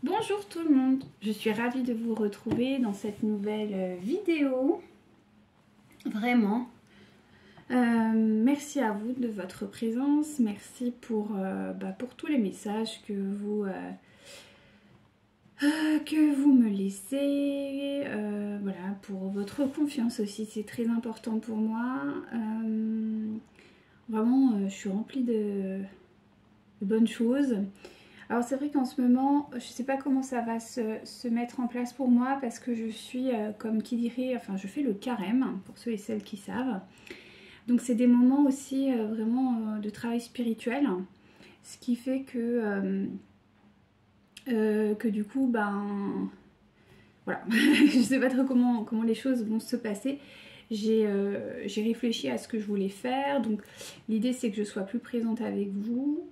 Bonjour tout le monde, je suis ravie de vous retrouver dans cette nouvelle vidéo. Vraiment, merci à vous de votre présence, merci pour tous les messages que vous me laissez. Voilà, pour votre confiance aussi, c'est très important pour moi. Vraiment, je suis remplie de bonnes choses. Alors c'est vrai qu'en ce moment, je ne sais pas comment ça va se mettre en place pour moi parce que je suis, comme qui dirait, enfin je fais le carême, pour ceux et celles qui savent. Donc c'est des moments aussi vraiment de travail spirituel, ce qui fait que du coup, voilà, je ne sais pas trop comment les choses vont se passer. J'ai réfléchi à ce que je voulais faire, donc l'idée c'est que je sois plus présente avec vous.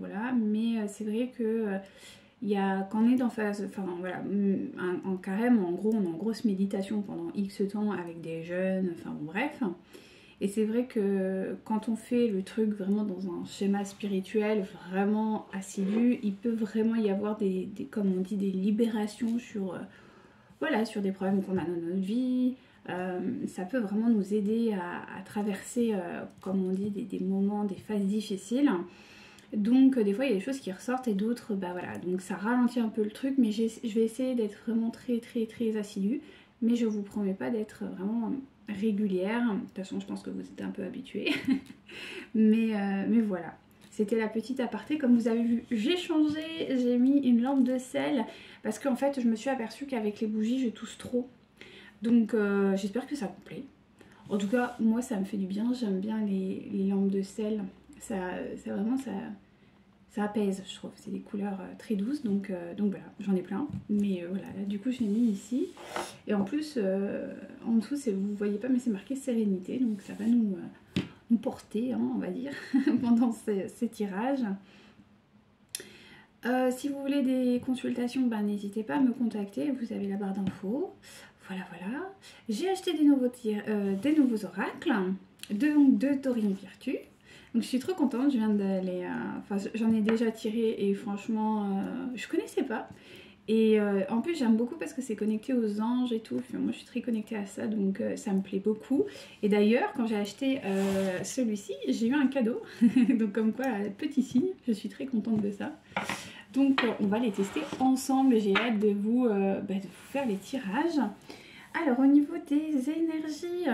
Voilà, mais c'est vrai que quand on est dans phase, enfin voilà, en carême, en gros, on est en grosse méditation pendant X temps avec des jeunes, enfin bon, bref. Et c'est vrai que quand on fait le truc vraiment dans un schéma spirituel vraiment assidu, il peut vraiment y avoir comme on dit, des libérations sur, voilà, sur des problèmes qu'on a dans notre vie. Ça peut vraiment nous aider à traverser, comme on dit, des moments, des phases difficiles. Donc des fois il y a des choses qui ressortent et d'autres, bah voilà, donc ça ralentit un peu le truc, mais je vais essayer d'être vraiment très assidue, mais je vous promets pas d'être vraiment régulière. De toute façon je pense que vous êtes un peu habitués. mais voilà. C'était la petite aparté. Comme vous avez vu, j'ai changé, j'ai mis une lampe de sel parce qu'en fait je me suis aperçue qu'avec les bougies je tousse trop. Donc j'espère que ça vous plaît. En tout cas, moi ça me fait du bien, j'aime bien les lampes de sel. Ça apaise, je trouve. C'est des couleurs très douces, donc voilà, j'en ai plein. Mais voilà, là, du coup je l'ai mis ici. Et en plus, en dessous, vous voyez pas, mais c'est marqué sérénité, donc ça va nous porter, hein, on va dire, pendant ces tirages. Si vous voulez des consultations, n'hésitez pas à me contacter, vous avez la barre d'infos. Voilà. J'ai acheté des nouveaux oracles, deux Taurine Virtue. Donc je suis trop contente, je viens d'aller... j'en ai déjà tiré et franchement, je connaissais pas. Et en plus j'aime beaucoup parce que c'est connecté aux anges et tout. Enfin, moi je suis très connectée à ça, donc ça me plaît beaucoup. Et d'ailleurs quand j'ai acheté celui-ci, j'ai eu un cadeau. Donc comme quoi, petit signe, je suis très contente de ça. Donc on va les tester ensemble, j'ai hâte de vous faire les tirages. Alors au niveau des énergies,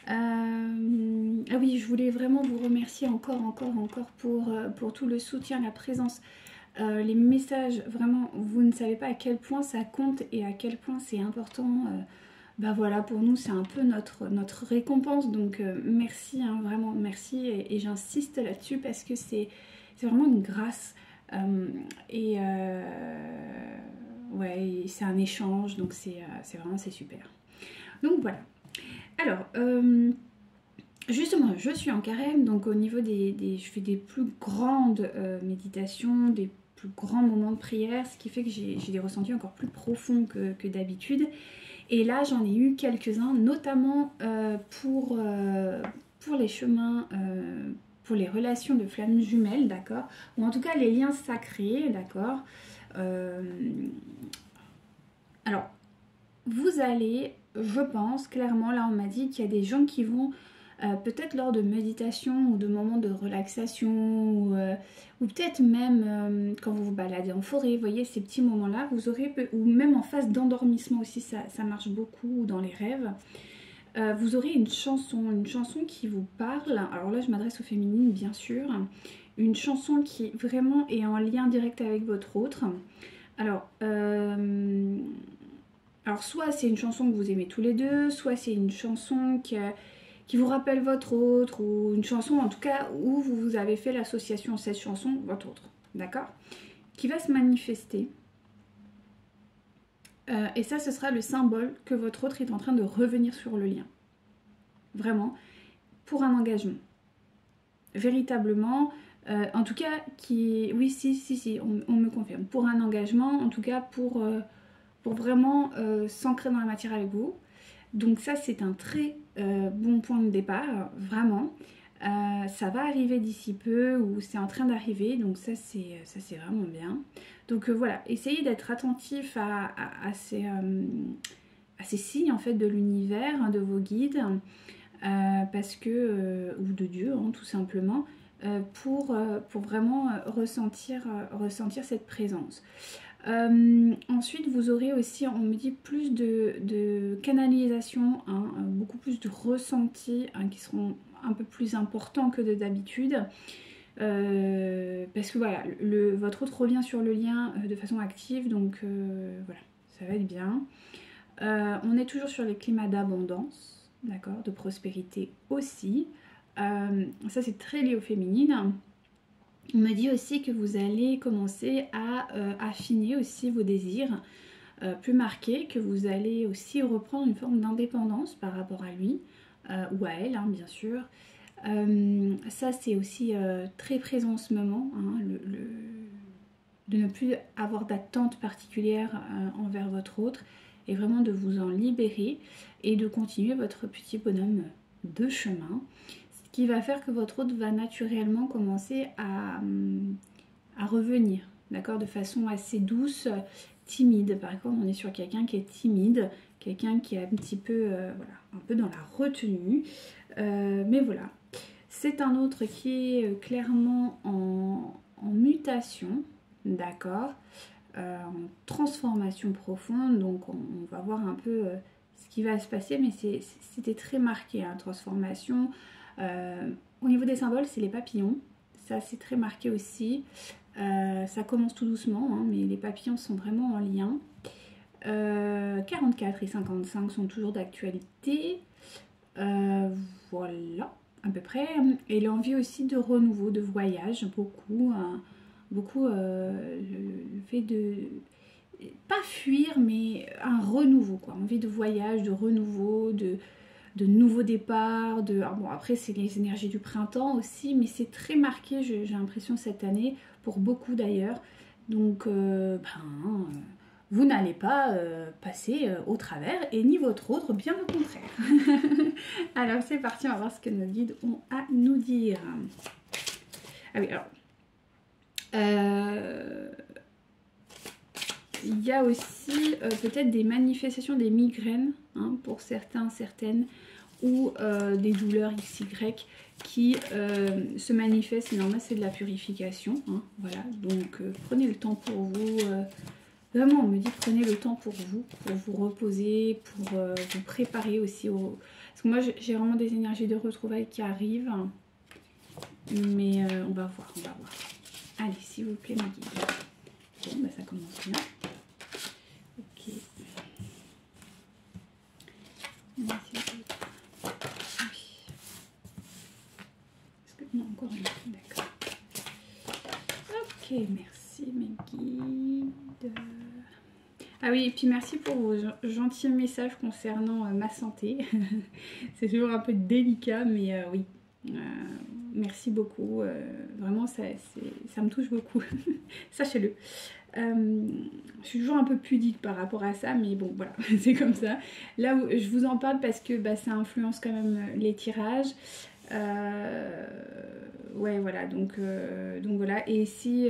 ah oui, je voulais vraiment vous remercier encore pour tout le soutien, la présence, les messages. Vraiment, vous ne savez pas à quel point ça compte et à quel point c'est important. Voilà, pour nous c'est un peu notre récompense, donc merci, hein, vraiment merci, et j'insiste là-dessus parce que c'est vraiment une grâce. Ouais, c'est un échange, donc c'est super. Donc voilà. Alors, justement, je suis en carême, donc au niveau je fais des plus grandes méditations, des plus grands moments de prière, ce qui fait que j'ai des ressentis encore plus profonds que d'habitude. Et là, j'en ai eu quelques-uns, notamment pour les chemins, pour les relations de flammes jumelles, d'accord, ou en tout cas les liens sacrés, d'accord. Alors, vous allez, je pense, clairement, là on m'a dit qu'il y a des gens qui vont, peut-être lors de méditation ou de moments de relaxation, ou peut-être même quand vous vous baladez en forêt, vous voyez ces petits moments-là, vous aurez, ou même en phase d'endormissement aussi, ça marche beaucoup, ou dans les rêves. Vous aurez une chanson qui vous parle. Alors là je m'adresse aux féminines bien sûr. Une chanson qui vraiment est en lien direct avec votre autre. Alors soit c'est une chanson que vous aimez tous les deux, soit c'est une chanson qui vous rappelle votre autre, ou une chanson en tout cas où vous avez fait l'association cette chanson, votre autre, d'accord, qui va se manifester. Et ça, ce sera le symbole que votre autre est en train de revenir sur le lien. Vraiment, pour un engagement. Véritablement, en tout cas, oui, si, on me confirme. Pour un engagement, en tout cas, pour vraiment s'ancrer dans la matière avec vous. Donc ça, c'est un très bon point de départ, vraiment. Ça va arriver d'ici peu ou c'est en train d'arriver, donc ça c'est vraiment bien. Donc voilà, essayez d'être attentif à ces signes en fait de l'univers, hein, de vos guides, parce que ou de Dieu hein, tout simplement, pour vraiment ressentir cette présence. Ensuite vous aurez aussi, on me dit, plus de canalisation, hein, beaucoup plus de ressentis hein, qui seront un peu plus importants que d'habitude, parce que voilà, votre hôte revient sur le lien de façon active, donc voilà, ça va être bien. On est toujours sur les climats d'abondance, d'accord, de prospérité aussi. Ça c'est très lié au féminin. On me dit aussi que vous allez commencer à affiner aussi vos désirs plus marqués, que vous allez aussi reprendre une forme d'indépendance par rapport à lui ou à elle, hein, bien sûr. Ça c'est aussi très présent en ce moment, hein, de ne plus avoir d'attente particulière envers votre autre et vraiment de vous en libérer et de continuer votre petit bonhomme de chemin. Qui va faire que votre hôte va naturellement commencer à revenir, d'accord, de façon assez douce, timide. Par exemple, on est sur quelqu'un qui est timide, quelqu'un qui est un petit peu, voilà, un peu dans la retenue. Mais voilà, c'est un autre qui est clairement en mutation, d'accord, en transformation profonde. Donc on va voir un peu ce qui va se passer, mais c'était très marqué, hein, transformation. Au niveau des symboles, c'est les papillons, ça c'est très marqué aussi. Ça commence tout doucement, hein, mais les papillons sont vraiment en lien. 44 et 55 sont toujours d'actualité. Voilà, à peu près. Et l'envie aussi de renouveau, de voyage, beaucoup. Le fait de pas fuir, mais un renouveau, quoi. Envie de voyage, de renouveau, de nouveaux départs, bon après c'est les énergies du printemps aussi, mais c'est très marqué, j'ai l'impression cette année, pour beaucoup d'ailleurs. Donc vous n'allez pas passer au travers, et ni votre autre, bien au contraire. Alors c'est parti, on va voir ce que nos guides ont à nous dire. Ah oui, alors il y a aussi peut-être des manifestations, des migraines, hein, pour certains, certaines, ou des douleurs XY qui se manifestent. Normalement, c'est de la purification, hein, voilà. Donc, prenez le temps pour vous. Vraiment, on me dit prenez le temps pour vous reposer, pour vous préparer aussi au... Parce que moi, j'ai vraiment des énergies de retrouvailles qui arrivent. Mais on va voir, Allez, s'il vous plaît, mes guides. Bon, bah ça commence bien. Ok. Non, encore une. D'accord. Ok, merci mes guides. Ah oui, et puis merci pour vos gentils messages concernant ma santé. C'est toujours un peu délicat, mais oui. Merci beaucoup. Vraiment, ça me touche beaucoup. Sachez-le. Je suis toujours un peu pudique par rapport à ça, mais bon, voilà, c'est comme ça. Là, où je vous en parle parce que ça influence quand même les tirages. Ouais, voilà, donc voilà. Et ici,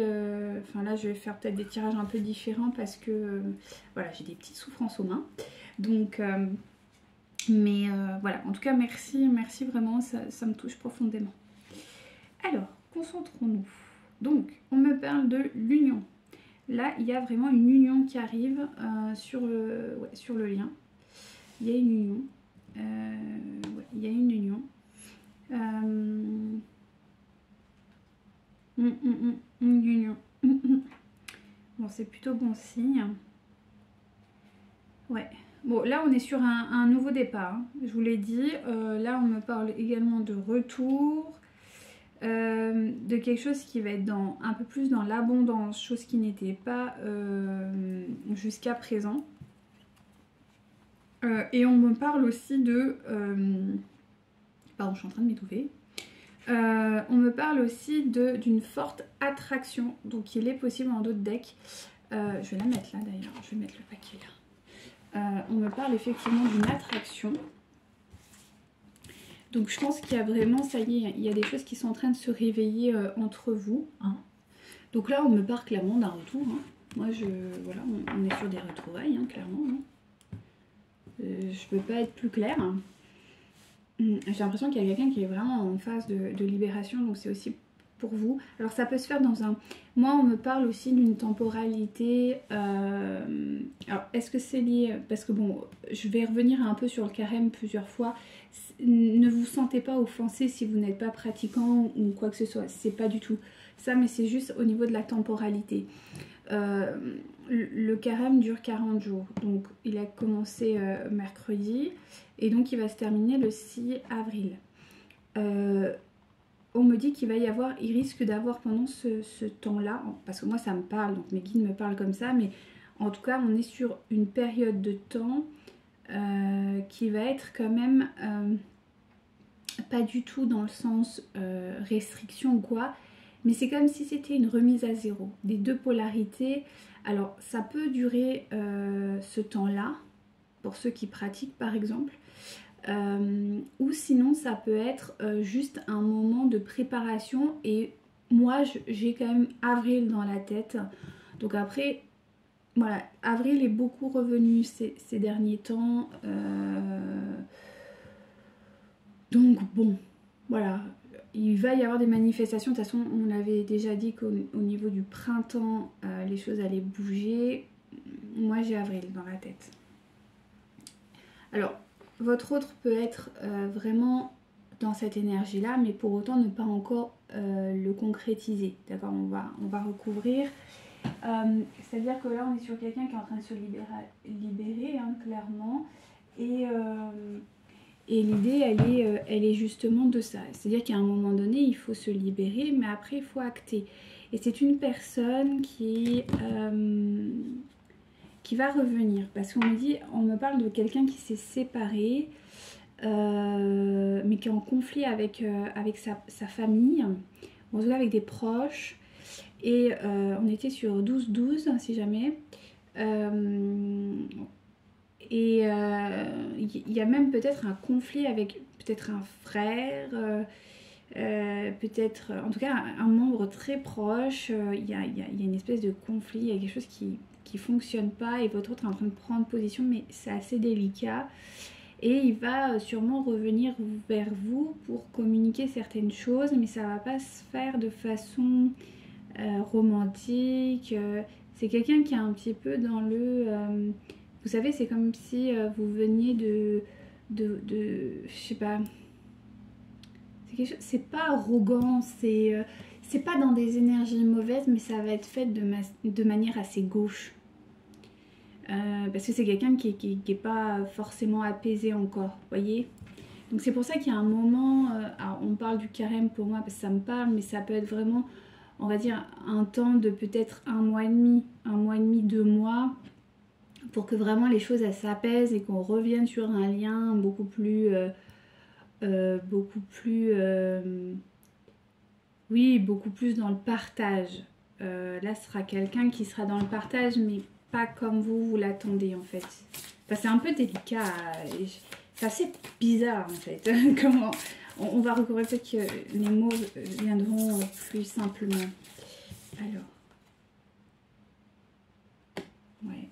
enfin là, je vais faire peut-être des tirages un peu différents parce que voilà, j'ai des petites souffrances aux mains. Donc, mais voilà, en tout cas, merci vraiment, ça me touche profondément. Alors, concentrons-nous. Donc, on me parle de l'union. Là, il y a vraiment une union qui arrive sur le lien. Il y a une union. Il y a une union. Une union. Bon, c'est plutôt bon signe. Ouais. Bon, là, on est sur un nouveau départ. Hein. Je vous l'ai dit. Là, on me parle également de retour. De quelque chose qui va être un peu plus dans l'abondance, chose qui n'était pas jusqu'à présent. Et on me parle aussi de... pardon, je suis en train de m'étouffer. On me parle aussi d'une forte attraction, donc il est possible en d'autres decks. Je vais la mettre là d'ailleurs, je vais mettre le paquet là. On me parle effectivement d'une attraction. Donc je pense qu'il y a vraiment, ça y est, il y a des choses qui sont en train de se réveiller entre vous. Hein. Donc là, on me parle clairement d'un retour. Hein. Moi, voilà, on est sur des retrouvailles, hein, clairement. Hein. Je peux pas être plus claire. Hein. J'ai l'impression qu'il y a quelqu'un qui est vraiment en phase de libération, donc c'est aussi pour vous. Alors ça peut se faire dans un... Moi, on me parle aussi d'une temporalité. Alors, est-ce que c'est lié... Parce que bon, je vais revenir un peu sur le carême plusieurs fois. Ne vous sentez pas offensé si vous n'êtes pas pratiquant ou quoi que ce soit. C'est pas du tout ça, mais c'est juste au niveau de la temporalité. Le carême dure 40 jours. Donc, il a commencé mercredi et donc il va se terminer le 6 avril. On me dit qu'il va y avoir, il risque d'avoir pendant ce temps-là, parce que moi ça me parle, donc mes guides me parlent comme ça, mais en tout cas on est sur une période de temps qui va être quand même pas du tout dans le sens restriction ou quoi, mais c'est comme si c'était une remise à zéro, des deux polarités. Alors ça peut durer ce temps-là, pour ceux qui pratiquent par exemple, ou sinon ça peut être juste un moment de préparation, et moi j'ai quand même avril dans la tête, donc après voilà, avril est beaucoup revenu ces derniers temps, donc bon voilà, il va y avoir des manifestations. De toute façon on avait déjà dit qu'au niveau du printemps les choses allaient bouger. Moi j'ai avril dans la tête. Alors votre autre peut être vraiment dans cette énergie-là, mais pour autant ne pas encore le concrétiser. D'accord, on va recouvrir. C'est-à-dire que là, on est sur quelqu'un qui est en train de se libérer hein, clairement. Et l'idée, elle est justement de ça. C'est-à-dire qu'à un moment donné, il faut se libérer, mais après, il faut acter. Et c'est une personne qui va revenir, parce qu'on me dit, on me parle de quelqu'un qui s'est séparé, mais qui est en conflit avec sa famille, en tout cas avec des proches, et on était sur 12-12 si jamais, et il y a même peut-être un conflit avec peut-être un frère, peut-être en tout cas un membre très proche. Il y a une espèce de conflit, il y a quelque chose qui fonctionne pas, et votre autre est en train de prendre position, mais c'est assez délicat, et il va sûrement revenir vers vous pour communiquer certaines choses, mais ça va pas se faire de façon romantique. C'est quelqu'un qui est un petit peu dans le vous savez, c'est comme si vous veniez de je sais pas, c'est pas arrogant, c'est pas dans des énergies mauvaises, mais ça va être fait de manière assez gauche. Parce que c'est quelqu'un qui est pas forcément apaisé encore, voyez. Donc c'est pour ça qu'il y a un moment, alors on parle du carême pour moi parce que ça me parle, mais ça peut être vraiment, on va dire, un temps de peut-être 1 mois et demi, 2 mois, pour que vraiment les choses elles s'apaisent et qu'on revienne sur un lien beaucoup plus oui, beaucoup plus dans le partage. Là ce sera quelqu'un qui sera dans le partage, mais pas comme vous l'attendez en fait. Enfin, c'est un peu délicat, c'est assez bizarre en fait. Comment on va recouvrir, peut-être que les mots viendront plus simplement. Alors, ouais,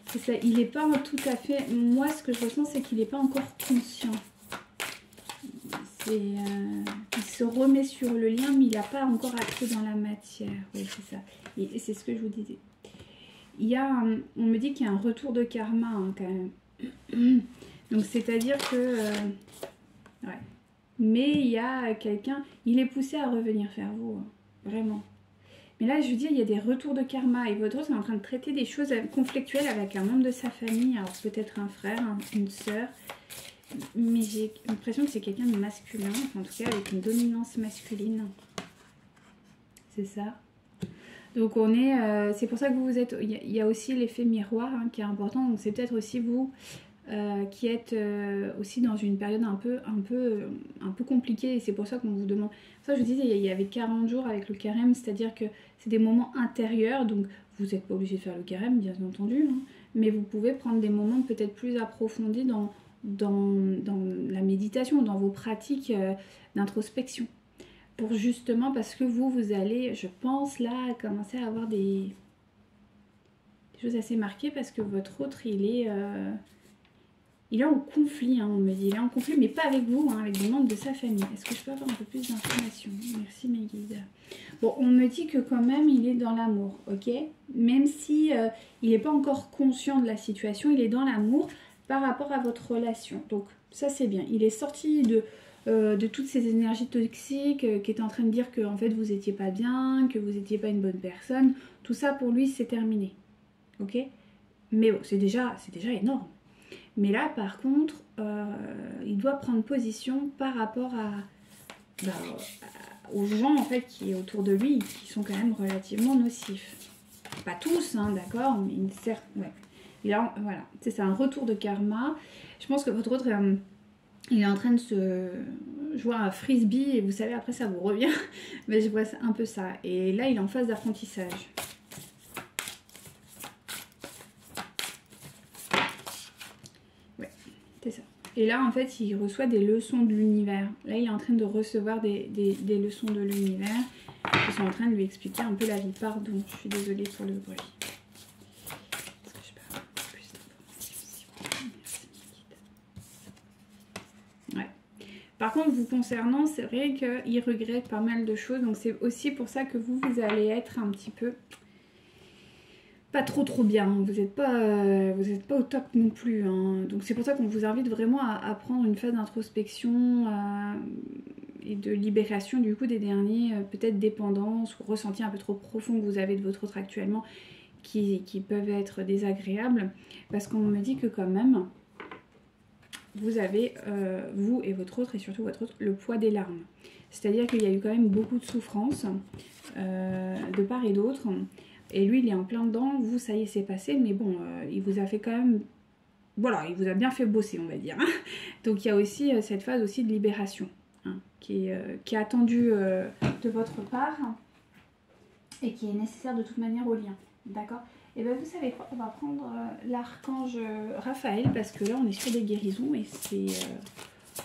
c'est ça. Il n'est pas tout à fait. Moi, ce que je ressens, c'est qu'il n'est pas encore conscient. Il se remet sur le lien, mais il n'a pas encore accès dans la matière. Oui, c'est ça. Et c'est ce que je vous disais. Il y a, on me dit qu'il y a un retour de karma hein, quand même. Donc c'est-à-dire que, ouais. Mais il y a quelqu'un, il est poussé à revenir vers vous, hein, vraiment. Mais là, je veux dire, il y a des retours de karma, et votre autre est en train de traiter des choses conflictuelles avec un membre de sa famille, alors peut-être un frère, une sœur, mais j'ai l'impression que c'est quelqu'un de masculin, enfin, en tout cas avec une dominance masculine. C'est ça. Donc on est, c'est pour ça que vous êtes, il y a aussi l'effet miroir hein, qui est important, donc c'est peut-être aussi vous qui êtes aussi dans une période un peu compliquée, et c'est pour ça qu'on vous demande. Ça je vous disais, il y avait 40 jours avec le carême, c'est-à-dire que c'est des moments intérieurs, donc vous n'êtes pas obligé de faire le carême bien entendu, hein, mais vous pouvez prendre des moments peut-être plus approfondis dans dans la méditation, dans vos pratiques d'introspection. Pour justement, parce que vous allez, je pense là, commencer à avoir des choses assez marquées, parce que votre autre, il est en conflit, hein, on me dit. Il est en conflit, mais pas avec vous, hein, avec des membres de sa famille. Est-ce que je peux avoir un peu plus d'informations? Merci mes guides. Bon, on me dit que quand même, il est dans l'amour, ok? Même si il n'est pas encore conscient de la situation, il est dans l'amour par rapport à votre relation. Donc, ça, c'est bien. Il est sorti de toutes ces énergies toxiques qui est en train de dire que en fait, vous n'étiez pas bien, que vous n'étiez pas une bonne personne. Tout ça, pour lui, c'est terminé, ok? Mais bon, c'est déjà énorme. Mais là, par contre, il doit prendre position par rapport aux gens en fait qui autour de lui, qui sont quand même relativement nocifs. Pas tous, hein, d'accord, mais certes, ouais. Voilà, c'est un retour de karma. Je pense que votre autre, il est en train de se jouer à un frisbee et vous savez, après ça vous revient. Mais je vois un peu ça. Et là, il est en phase d'apprentissage. C'est ça. Et là, en fait, il reçoit des leçons de l'univers. Là, il est en train de recevoir des leçons de l'univers qui sont en train de lui expliquer un peu la vie. Pardon, je suis désolée pour le bruit. Est-ce que je peux avoir plus d'informations, s'il vous plaît? Merci, ouais. Par contre, vous concernant, c'est vrai qu'il regrette pas mal de choses. Donc, c'est aussi pour ça que vous allez être un petit peu... pas trop bien, vous n'êtes pas au top non plus, hein. Donc c'est pour ça qu'on vous invite vraiment à prendre une phase d'introspection et de libération du coup des derniers peut-être dépendances ou ressentis un peu trop profonds que vous avez de votre autre actuellement qui peuvent être désagréables, parce qu'on me dit que quand même vous avez, vous et votre autre, et surtout votre autre, le poids des larmes. C'est-à-dire qu'il y a eu quand même beaucoup de souffrance de part et d'autre. Et lui, il est en plein dedans. Vous, ça y est, c'est passé. Mais bon, il vous a fait quand même... Voilà, il vous a bien fait bosser, on va dire. Donc, il y a aussi cette phase aussi de libération, hein, qui est attendue de votre part et qui est nécessaire de toute manière au lien. D'accord? Et bien, vous savez quoi? On va prendre l'archange Raphaël, parce que là, on est sur des guérisons et c'est,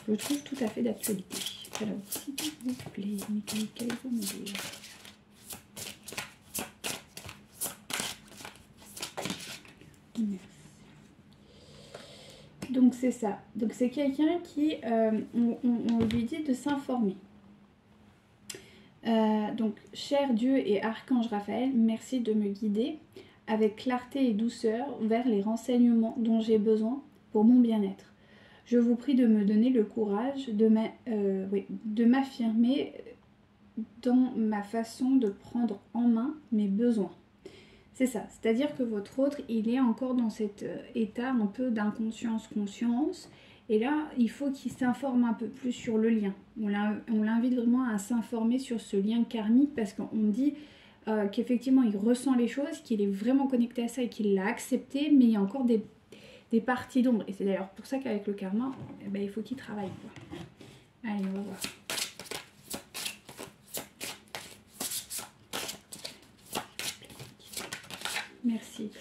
je trouve, tout à fait d'actualité. Alors, s'il vous plaît, qu'allez-vous me dire? Merci. Donc c'est ça. Donc c'est quelqu'un qui, on lui dit de s'informer. Donc cher Dieu et archange Raphaël, merci de me guider avec clarté et douceur vers les renseignements dont j'ai besoin pour mon bien-être. Je vous prie de me donner le courage de m'affirmer dans ma façon de prendre en main mes besoins. C'est ça, c'est-à-dire que votre autre, il est encore dans cet état un peu d'inconscience-conscience. Et là, il faut qu'il s'informe un peu plus sur le lien. On l'invite vraiment à s'informer sur ce lien karmique, parce qu'on dit qu'effectivement, il ressent les choses, qu'il est vraiment connecté à ça et qu'il l'a accepté, mais il y a encore des parties d'ombre. Et c'est d'ailleurs pour ça qu'avec le karma, eh ben, il faut qu'il travaille, quoi. Allez, on va voir. Merci.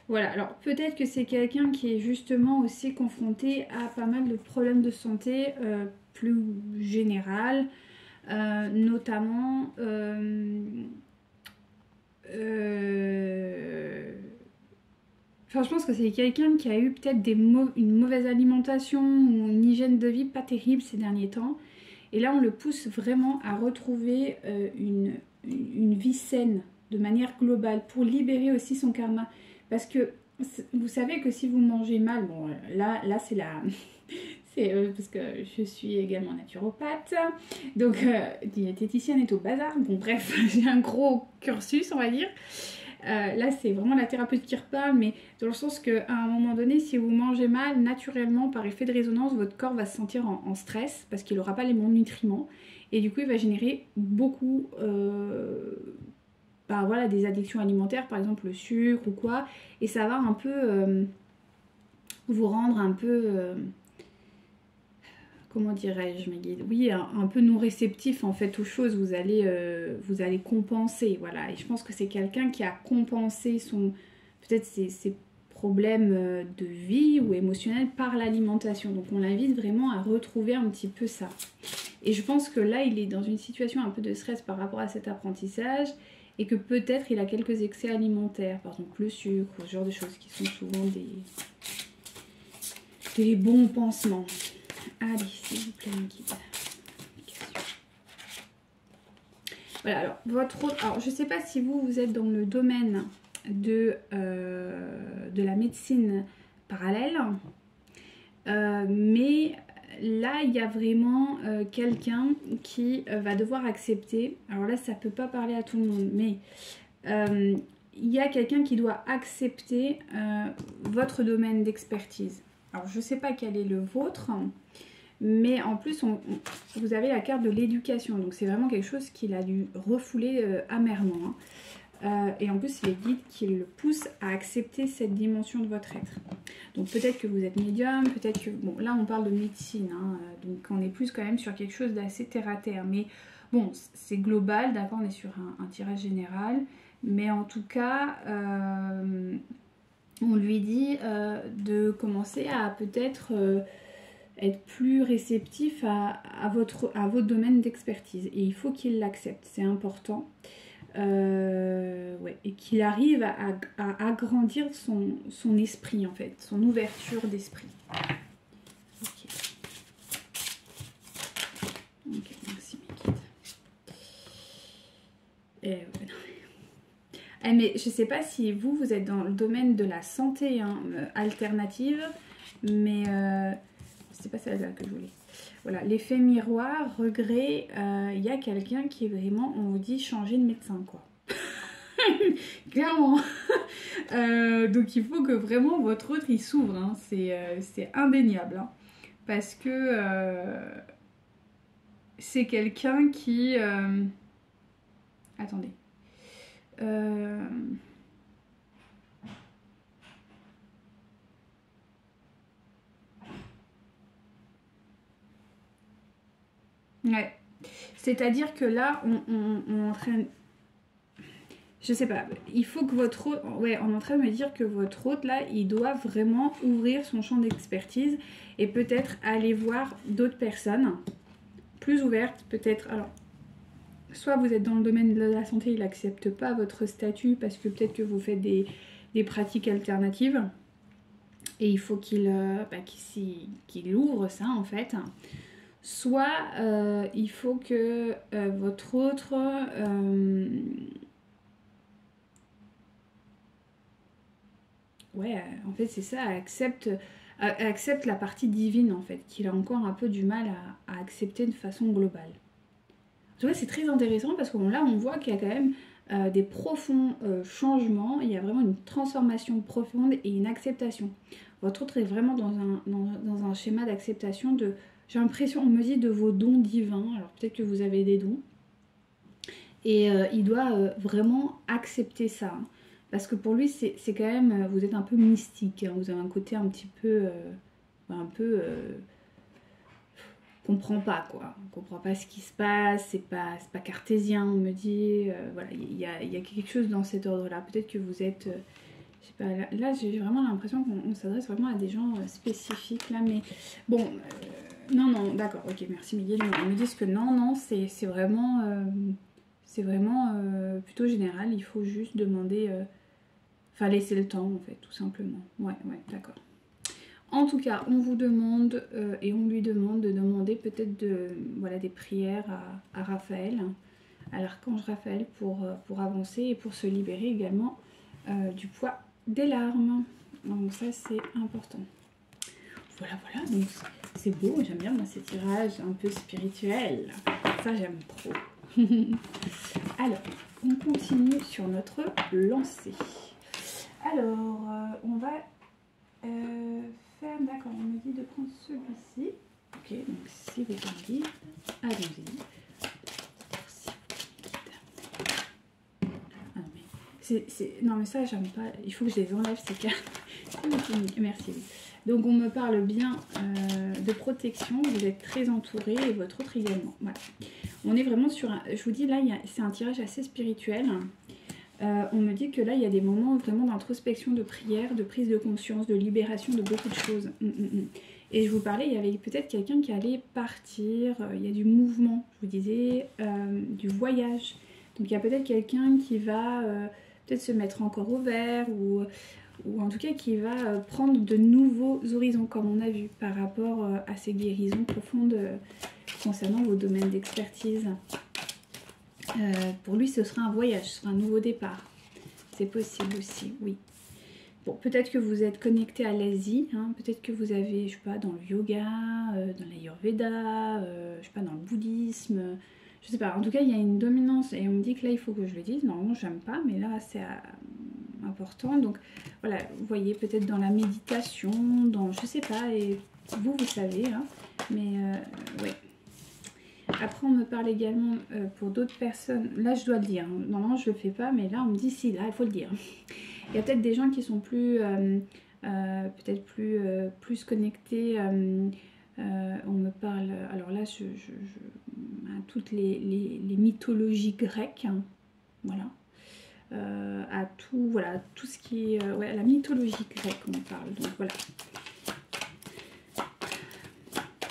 Voilà, alors peut-être que c'est quelqu'un qui est justement aussi confronté à pas mal de problèmes de santé plus général, notamment enfin, je pense que c'est quelqu'un qui a eu peut-être une mauvaise alimentation ou une hygiène de vie pas terrible ces derniers temps. Et là, on le pousse vraiment à retrouver une vie saine de manière globale pour libérer aussi son karma. Parce que vous savez que si vous mangez mal, bon là c'est la... c'est parce que je suis également naturopathe, donc diététicienne est au bazar, bon bref, j'ai un gros cursus on va dire. Là c'est vraiment la thérapeute qui reparle, mais dans le sens qu'à un moment donné, si vous mangez mal, naturellement par effet de résonance, votre corps va se sentir en stress parce qu'il n'aura pas les bons nutriments, et du coup il va générer beaucoup voilà, des addictions alimentaires, par exemple le sucre ou quoi, et ça va un peu vous rendre un peu comment dirais-je, mes guides, oui, un peu non réceptif en fait aux choses. Vous allez compenser, voilà. Et je pense que c'est quelqu'un qui a compensé peut-être ses problèmes de vie ou émotionnels par l'alimentation. Donc on l'invite vraiment à retrouver un petit peu ça. Et je pense que là, il est dans une situation un peu de stress par rapport à cet apprentissage et que peut-être il a quelques excès alimentaires, par exemple le sucre, ce genre de choses qui sont souvent des bons pansements. Allez, s'il vous plaît, mes guides. Voilà, alors, alors je ne sais pas si vous êtes dans le domaine de la médecine parallèle, mais là, il y a vraiment quelqu'un qui va devoir accepter, alors là, ça ne peut pas parler à tout le monde, mais il y a quelqu'un qui doit accepter votre domaine d'expertise. Alors, je ne sais pas quel est le vôtre, mais en plus, vous avez la carte de l'éducation. Donc, c'est vraiment quelque chose qu'il a dû refouler amèrement. Et en plus, c'est les guides qui le poussent à accepter cette dimension de votre être. Donc, peut-être que vous êtes médium, peut-être que... Bon, là, on parle de médecine. Hein, donc, on est plus quand même sur quelque chose d'assez terre-à-terre. Mais bon, c'est global, d'accord, on est sur un tirage général. Mais en tout cas... on lui dit de commencer à peut-être être plus réceptif à votre domaine d'expertise. Et il faut qu'il l'accepte, c'est important. Ouais, et qu'il arrive à agrandir son esprit, en fait, son ouverture d'esprit. Ok. Ok, merci mes guides. Mais je sais pas si vous êtes dans le domaine de la santé alternative, mais c'est pas celle-là que je voulais. Voilà, l'effet miroir, regret, il y a quelqu'un qui est vraiment, on vous dit, changer de médecin, quoi. Clairement. Donc il faut que vraiment votre autre, il s'ouvre, hein. C'est indéniable, hein. Parce que c'est quelqu'un qui... Attendez. Ouais, c'est-à-dire que là, on entraîne... Je sais pas, il faut que votre hôte... Ouais, on est en train de me dire que votre hôte, là, il doit vraiment ouvrir son champ d'expertise et peut-être aller voir d'autres personnes plus ouvertes, peut-être... Alors, soit vous êtes dans le domaine de la santé, il n'accepte pas votre statut parce que peut-être que vous faites des pratiques alternatives et il faut qu'il ouvre ça, en fait. Soit il faut que votre autre ouais, en fait c'est ça, accepte la partie divine, en fait, qu'il a encore un peu du mal à accepter de façon globale. En tout cas, c'est très intéressant parce que là on voit qu'il y a quand même des profonds changements, il y a vraiment une transformation profonde et une acceptation. Votre autre est vraiment dans un schéma d'acceptation de... J'ai l'impression, on me dit, de vos dons divins. Alors peut-être que vous avez des dons. Et il doit vraiment accepter ça. Hein. Parce que pour lui, c'est quand même... Vous êtes un peu mystique. Hein. Vous avez un côté un petit peu... comprend pas, quoi. On comprend pas ce qui se passe. C'est pas cartésien, on me dit. Voilà, il y a quelque chose dans cet ordre-là. Peut-être que vous êtes... je sais pas, là j'ai vraiment l'impression qu'on s'adresse vraiment à des gens spécifiques. Là, mais bon... Non, d'accord, ok, merci Miguel. Ils me disent que non, c'est vraiment, plutôt général. Il faut juste demander, enfin laisser le temps, en fait, tout simplement. Ouais, d'accord. En tout cas, on vous demande et on lui demande de demander peut-être des prières à Raphaël, à l'archange Raphaël pour avancer et pour se libérer également du poids des larmes. Donc ça, c'est important. Voilà, donc c'est beau, j'aime bien moi, ces tirages un peu spirituels. Ça, j'aime trop. Alors, on continue sur notre lancée. Alors, on va faire... D'accord, on me dit de prendre celui-ci. Ok, donc si vous en dites, allons-y. Non, mais ça, j'aime pas. Il faut que je les enlève, ces cartes. Merci. Donc on me parle bien de protection, vous êtes très entouré et votre autre également. Voilà. On est vraiment sur un... Je vous dis là, c'est un tirage assez spirituel. On me dit que là, il y a des moments vraiment d'introspection, de prière, de prise de conscience, de libération de beaucoup de choses. Et je vous parlais, il y avait peut-être quelqu'un qui allait partir, il y a du mouvement, je vous disais, du voyage. Donc il y a peut-être quelqu'un qui va peut-être se mettre encore au vert ou en tout cas qui va prendre de nouveaux horizons, comme on a vu, par rapport à ces guérisons profondes concernant vos domaines d'expertise. Pour lui, ce sera un voyage, ce sera un nouveau départ. C'est possible aussi, oui. Bon, peut-être que vous êtes connecté à l'Asie, hein, peut-être que vous avez, je sais pas, dans le yoga, dans l'Ayurveda, je sais pas, dans le bouddhisme, je sais pas. En tout cas, il y a une dominance et on me dit que là, il faut que je le dise. Normalement, j'aime pas, mais là, c'est important. Donc, voilà, vous voyez, peut-être dans la méditation, dans, je sais pas, et vous savez, hein, mais ouais. Après, on me parle également pour d'autres personnes. Là, je dois le dire. Hein. Normalement, je le fais pas, mais là, on me dit si, là, il faut le dire. Il y a peut-être des gens qui sont plus, peut-être plus connectés. On me parle, alors là, à toutes les mythologies grecques, hein, voilà. À tout, voilà, tout ce qui est, ouais, la mythologie grecque, on me parle. Donc voilà.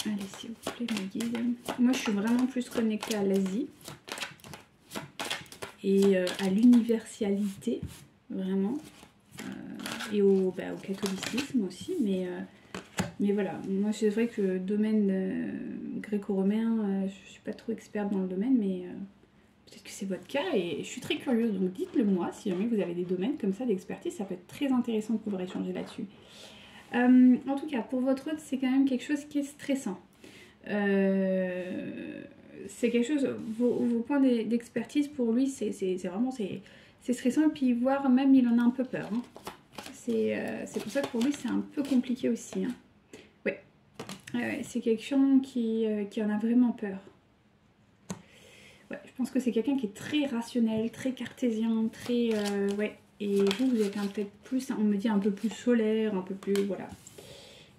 Allez, s'il vous plaît, me guide. Moi, je suis vraiment plus connectée à l'Asie et à l'universalité, vraiment, et au catholicisme aussi. Mais voilà, moi, c'est vrai que le domaine gréco-romain, je suis pas trop experte dans le domaine, mais peut-être que c'est votre cas et je suis très curieuse. Donc, dites-le moi si jamais vous avez des domaines comme ça d'expertise, ça peut être très intéressant de pouvoir échanger là-dessus. En tout cas, pour votre hôte, c'est quand même quelque chose qui est stressant. C'est quelque chose, vos points d'expertise pour lui, c'est vraiment c'est stressant. Et puis, voire même, il en a un peu peur. Hein. C'est pour ça que pour lui, c'est un peu compliqué aussi. Hein. Ouais, c'est quelqu'un qui en a vraiment peur. Ouais, je pense que c'est quelqu'un qui est très rationnel, très cartésien, très... ouais. Et vous êtes peut-être plus, on me dit un peu plus solaire, un peu plus, voilà.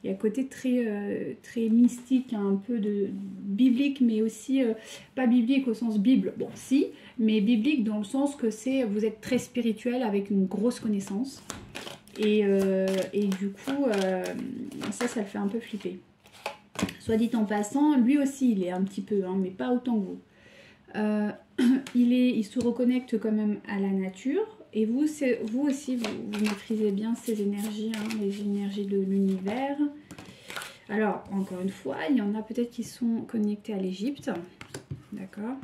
Il y a un côté très, très mystique, un peu de biblique, mais aussi pas biblique au sens Bible, bon si, mais biblique dans le sens que vous êtes très spirituel avec une grosse connaissance. Et du coup, ça le fait un peu flipper. Soit dit en passant, lui aussi il est un petit peu, hein, mais pas autant que vous. Il se reconnecte quand même à la nature. Et vous aussi, vous maîtrisez bien ces énergies, hein, les énergies de l'univers. Alors, encore une fois, il y en a peut-être qui sont connectés à l'Égypte. D'accord.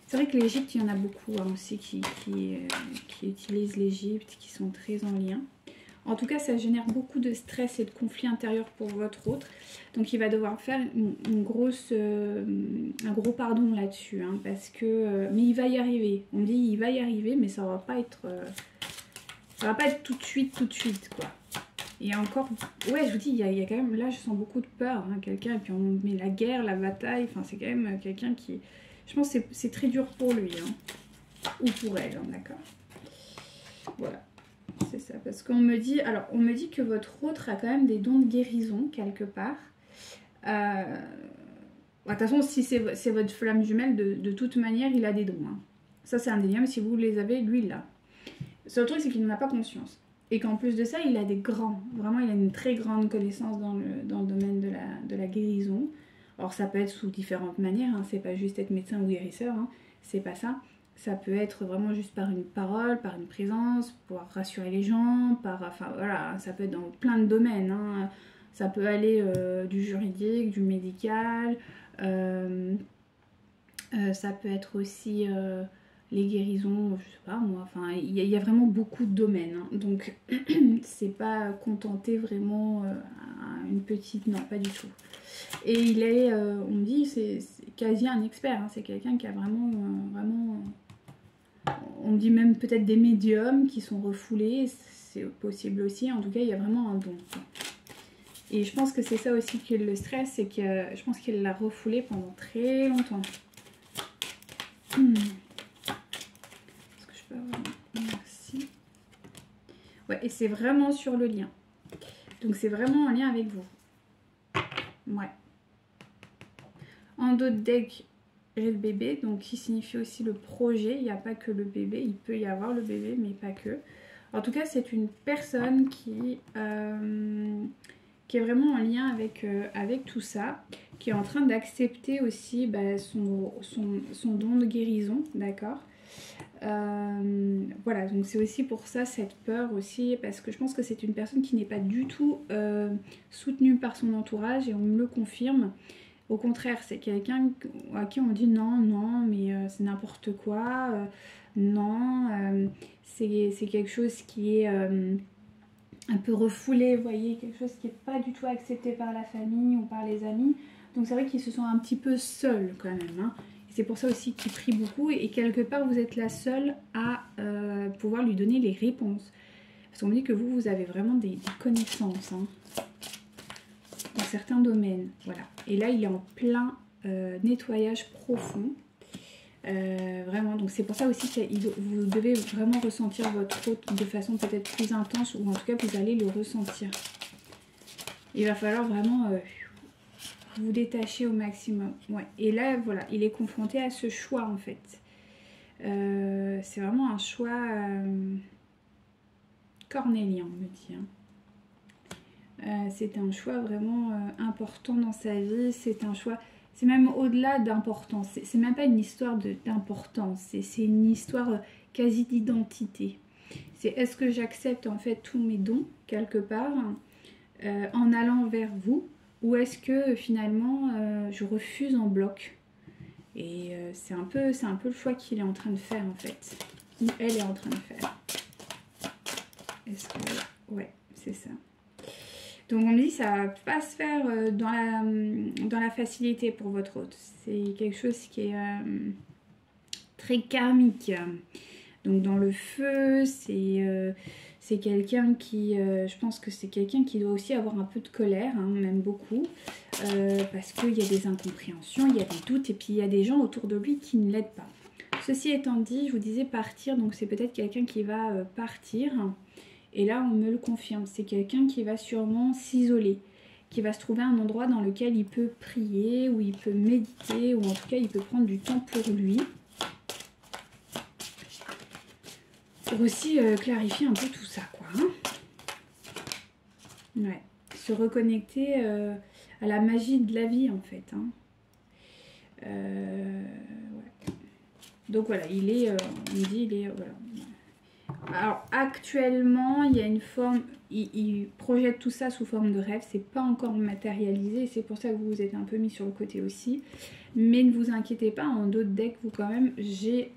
C'est vrai que l'Égypte, il y en a beaucoup hein, aussi qui utilisent l'Égypte, qui sont très en lien. En tout cas, ça génère beaucoup de stress et de conflits intérieurs pour votre autre. Donc, il va devoir faire un gros pardon là-dessus. Hein, parce que... mais il va y arriver. On dit il va y arriver, mais ça va pas être tout de suite, quoi. Et encore... Ouais, je vous dis, il y a quand même... Là, je sens beaucoup de peur. Hein, quelqu'un, et puis on met la guerre, la bataille. Enfin, c'est quand même quelqu'un qui... Je pense que c'est très dur pour lui. Hein, ou pour elle, hein, d'accord. Voilà. C'est ça, parce qu'on me dit... Alors, on me dit que votre autre a quand même des dons de guérison, quelque part. De toute façon, si c'est votre flamme jumelle, de toute manière, il a des dons. Hein. Ça, c'est indéniable. Si vous les avez, lui, il l'a. Le seul truc, c'est qu'il n'en a pas conscience. Et qu'en plus de ça, il a vraiment, il a une très grande connaissance dans le domaine de la guérison. Alors, ça peut être sous différentes manières. Hein. C'est pas juste être médecin ou guérisseur. Hein. C'est pas ça. Ça peut être vraiment juste par une parole, par une présence, pour rassurer les gens, enfin voilà, ça peut être dans plein de domaines. Hein. Ça peut aller du juridique, du médical, ça peut être aussi les guérisons, je sais pas moi, enfin il y a vraiment beaucoup de domaines. Hein. Donc c'est pas contenté vraiment à une petite, non pas du tout. Et il est, on me dit, c'est quasi un expert, hein. C'est quelqu'un qui a vraiment... On me dit même peut-être des médiums qui sont refoulés, c'est possible aussi. En tout cas, il y a vraiment un don. Et je pense que c'est ça aussi qui le stresse, c'est que je pense qu'il l'a refoulé pendant très longtemps. Est-ce que je peux avoir... Merci. Ouais, et c'est vraiment sur le lien. Donc c'est vraiment en lien avec vous. Ouais. En d'autres decks, j'ai le bébé, donc qui signifie aussi le projet. Il n'y a pas que le bébé, il peut y avoir le bébé, mais pas que. En tout cas, c'est une personne qui est vraiment en lien avec tout ça, qui est en train d'accepter aussi son don de guérison, d'accord. Voilà, donc c'est aussi pour ça cette peur aussi, parce que je pense que c'est une personne qui n'est pas du tout soutenue par son entourage, et on me le confirme. Au contraire, c'est quelqu'un à qui on dit non, non, mais c'est n'importe quoi, non, c'est quelque chose qui est un peu refoulé, vous voyez, quelque chose qui n'est pas du tout accepté par la famille ou par les amis. Donc c'est vrai qu'ils se sont un petit peu seuls quand même, hein. C'est pour ça aussi qu'ils prient beaucoup, et quelque part vous êtes la seule à pouvoir lui donner les réponses. Parce qu'on me dit que vous avez vraiment des connaissances, hein, dans certains domaines, voilà. Et là il est en plein nettoyage profond, vraiment. Donc c'est pour ça aussi que vous devez vraiment ressentir votre hôte de façon peut-être plus intense, ou en tout cas vous allez le ressentir. Il va falloir vraiment vous détacher au maximum. Ouais. Et là voilà, il est confronté à ce choix en fait. C'est vraiment un choix cornélien, on me dit, hein. C'est un choix vraiment important dans sa vie. C'est un choix, c'est même au-delà d'importance. C'est même pas une histoire d'importance. C'est une histoire quasi d'identité. C'est est-ce que j'accepte en fait tous mes dons quelque part en allant vers vous, ou est-ce que finalement je refuse en bloc. Et c'est un peu le choix qu'il est en train de faire en fait. Ou elle est en train de faire. Est-ce que... Ouais, c'est ça. Donc on me dit que ça va pas se faire dans la facilité pour votre hôte. C'est quelque chose qui est très karmique. Donc dans le feu, c'est quelqu'un qui... je pense que c'est quelqu'un qui doit aussi avoir un peu de colère, hein, même beaucoup. Parce qu'il y a des incompréhensions, il y a des doutes, et puis il y a des gens autour de lui qui ne l'aident pas. Ceci étant dit, je vous disais partir, donc c'est peut-être quelqu'un qui va partir. Et là, on me le confirme, c'est quelqu'un qui va sûrement s'isoler, qui va se trouver un endroit dans lequel il peut prier, où il peut méditer, ou en tout cas, il peut prendre du temps pour lui. Pour aussi clarifier un peu tout ça, quoi. Hein. Ouais, se reconnecter à la magie de la vie, en fait. Hein. Ouais. Donc voilà, il est, on me dit, il est... Voilà. Alors actuellement il y a une forme, il projette tout ça sous forme de rêve, c'est pas encore matérialisé, c'est pour ça que vous vous êtes un peu mis sur le côté aussi. Mais ne vous inquiétez pas, en d'autres decks vous quand même, j'ai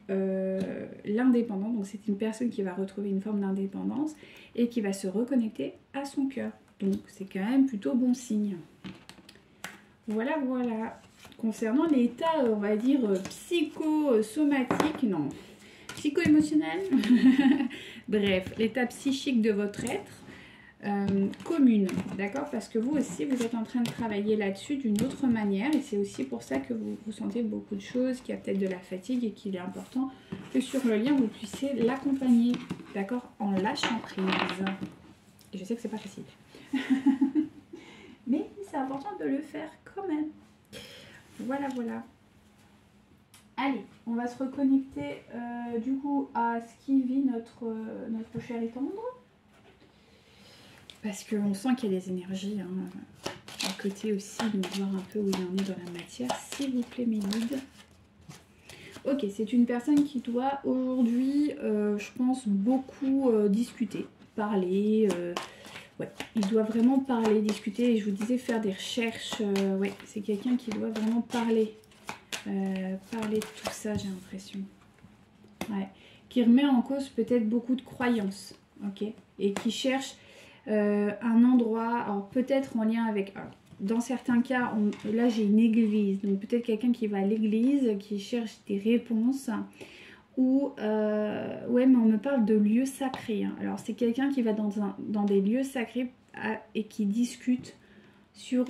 l'indépendant, donc c'est une personne qui va retrouver une forme d'indépendance et qui va se reconnecter à son cœur. Donc c'est quand même plutôt bon signe. Voilà, voilà. Concernant l'état, on va dire, psychosomatique, non. Psycho-émotionnel, bref, l'état psychique de votre être commune, d'accord? Parce que vous aussi, vous êtes en train de travailler là-dessus d'une autre manière, et c'est aussi pour ça que vous ressentez beaucoup de choses, qu'il y a peut-être de la fatigue, et qu'il est important que sur le lien, vous puissiez l'accompagner, d'accord? En lâchant prise. Et je sais que c'est pas facile. Mais c'est important de le faire quand même. Voilà, voilà. Allez, on va se reconnecter du coup à ce qui vit notre cher et tendre. Parce qu'on sent qu'il y a des énergies hein, à côté aussi, donc voir un peu où il en est dans la matière. S'il vous plaît, mes guides. Ok, c'est une personne qui doit aujourd'hui, je pense, beaucoup discuter, parler. Ouais, il doit vraiment parler, discuter. Et je vous disais, faire des recherches. Ouais, c'est quelqu'un qui doit vraiment parler. Parler de tout ça, j'ai l'impression. Ouais. Qui remet en cause peut-être beaucoup de croyances, ok, et qui cherche un endroit, alors peut-être en lien avec, alors, dans certains cas, là j'ai une église, donc peut-être quelqu'un qui va à l'église, qui cherche des réponses, ou ouais, mais on me parle de lieux sacrés, hein. Alors c'est quelqu'un qui va dans des lieux sacrés et qui discute sur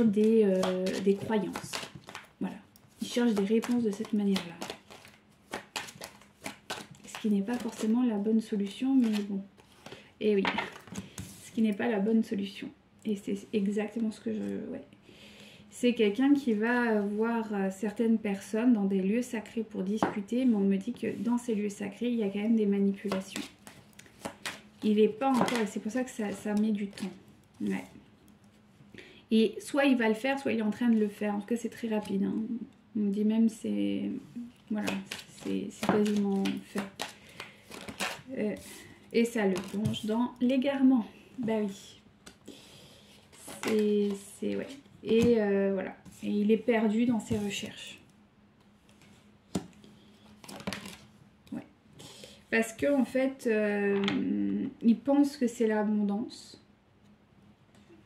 des croyances. Voilà. Il cherche des réponses de cette manière-là. Ce qui n'est pas forcément la bonne solution, mais bon. Et oui, ce qui n'est pas la bonne solution. Et c'est exactement ce que je... Ouais. C'est quelqu'un qui va voir certaines personnes dans des lieux sacrés pour discuter, mais on me dit que dans ces lieux sacrés, il y a quand même des manipulations. Il n'est pas encore, et c'est pour ça que ça met du temps. Ouais. Et soit il va le faire, soit il est en train de le faire. En tout cas, c'est très rapide. Hein. On me dit même, c'est... Voilà, c'est quasiment fait. Et ça le plonge dans l'égarement. Bah oui. C'est ouais. Et voilà. Et il est perdu dans ses recherches. Ouais. Parce que en fait, il pense que c'est l'abondance.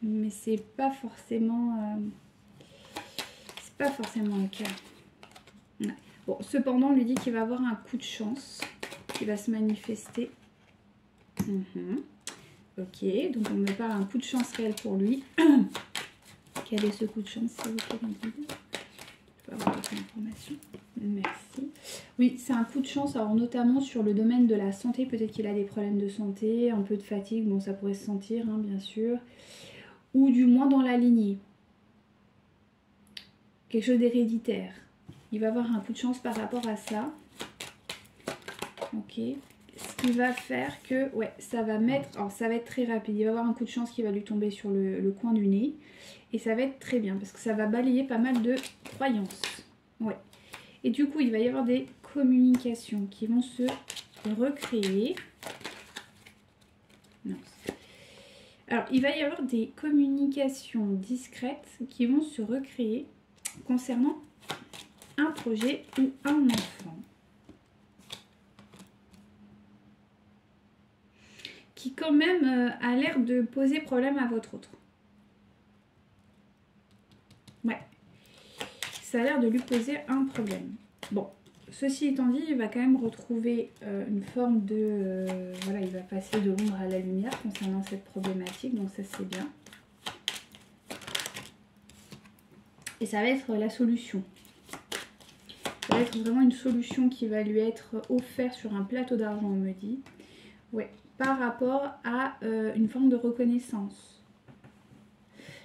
Mais c'est pas forcément le cas. Ouais. Bon, cependant, on lui dit qu'il va avoir un coup de chance qui va se manifester. Ok, donc on me parle d'un coup de chance réel pour lui. Quel est ce coup de chance, s'il vous plaît, je peux avoir d'autres informations. Merci. Oui, c'est un coup de chance, alors notamment sur le domaine de la santé. Peut-être qu'il a des problèmes de santé, un peu de fatigue, bon ça pourrait se sentir, hein, bien sûr. Ou du moins dans la lignée. Quelque chose d'héréditaire. Il va avoir un coup de chance par rapport à ça. Ok. Ce qui va faire que, ouais, ça va mettre... Alors, ça va être très rapide. Il va avoir un coup de chance qui va lui tomber sur le coin du nez. Et ça va être très bien parce que ça va balayer pas mal de croyances. Ouais. Et du coup, il va y avoir des communications qui vont se recréer. Non. Alors, il va y avoir des communications discrètes qui vont se recréer concernant un projet ou un enfant. Qui quand même a l'air de poser problème à votre autre. Ouais. Ça a l'air de lui poser un problème. Bon, ceci étant dit, il va quand même retrouver une forme de... voilà, il va passer de l'ombre à la lumière concernant cette problématique, donc ça c'est bien. Et ça va être la solution. Ça va être vraiment une solution qui va lui être offerte sur un plateau d'argent, on me dit. Ouais, par rapport à une forme de reconnaissance.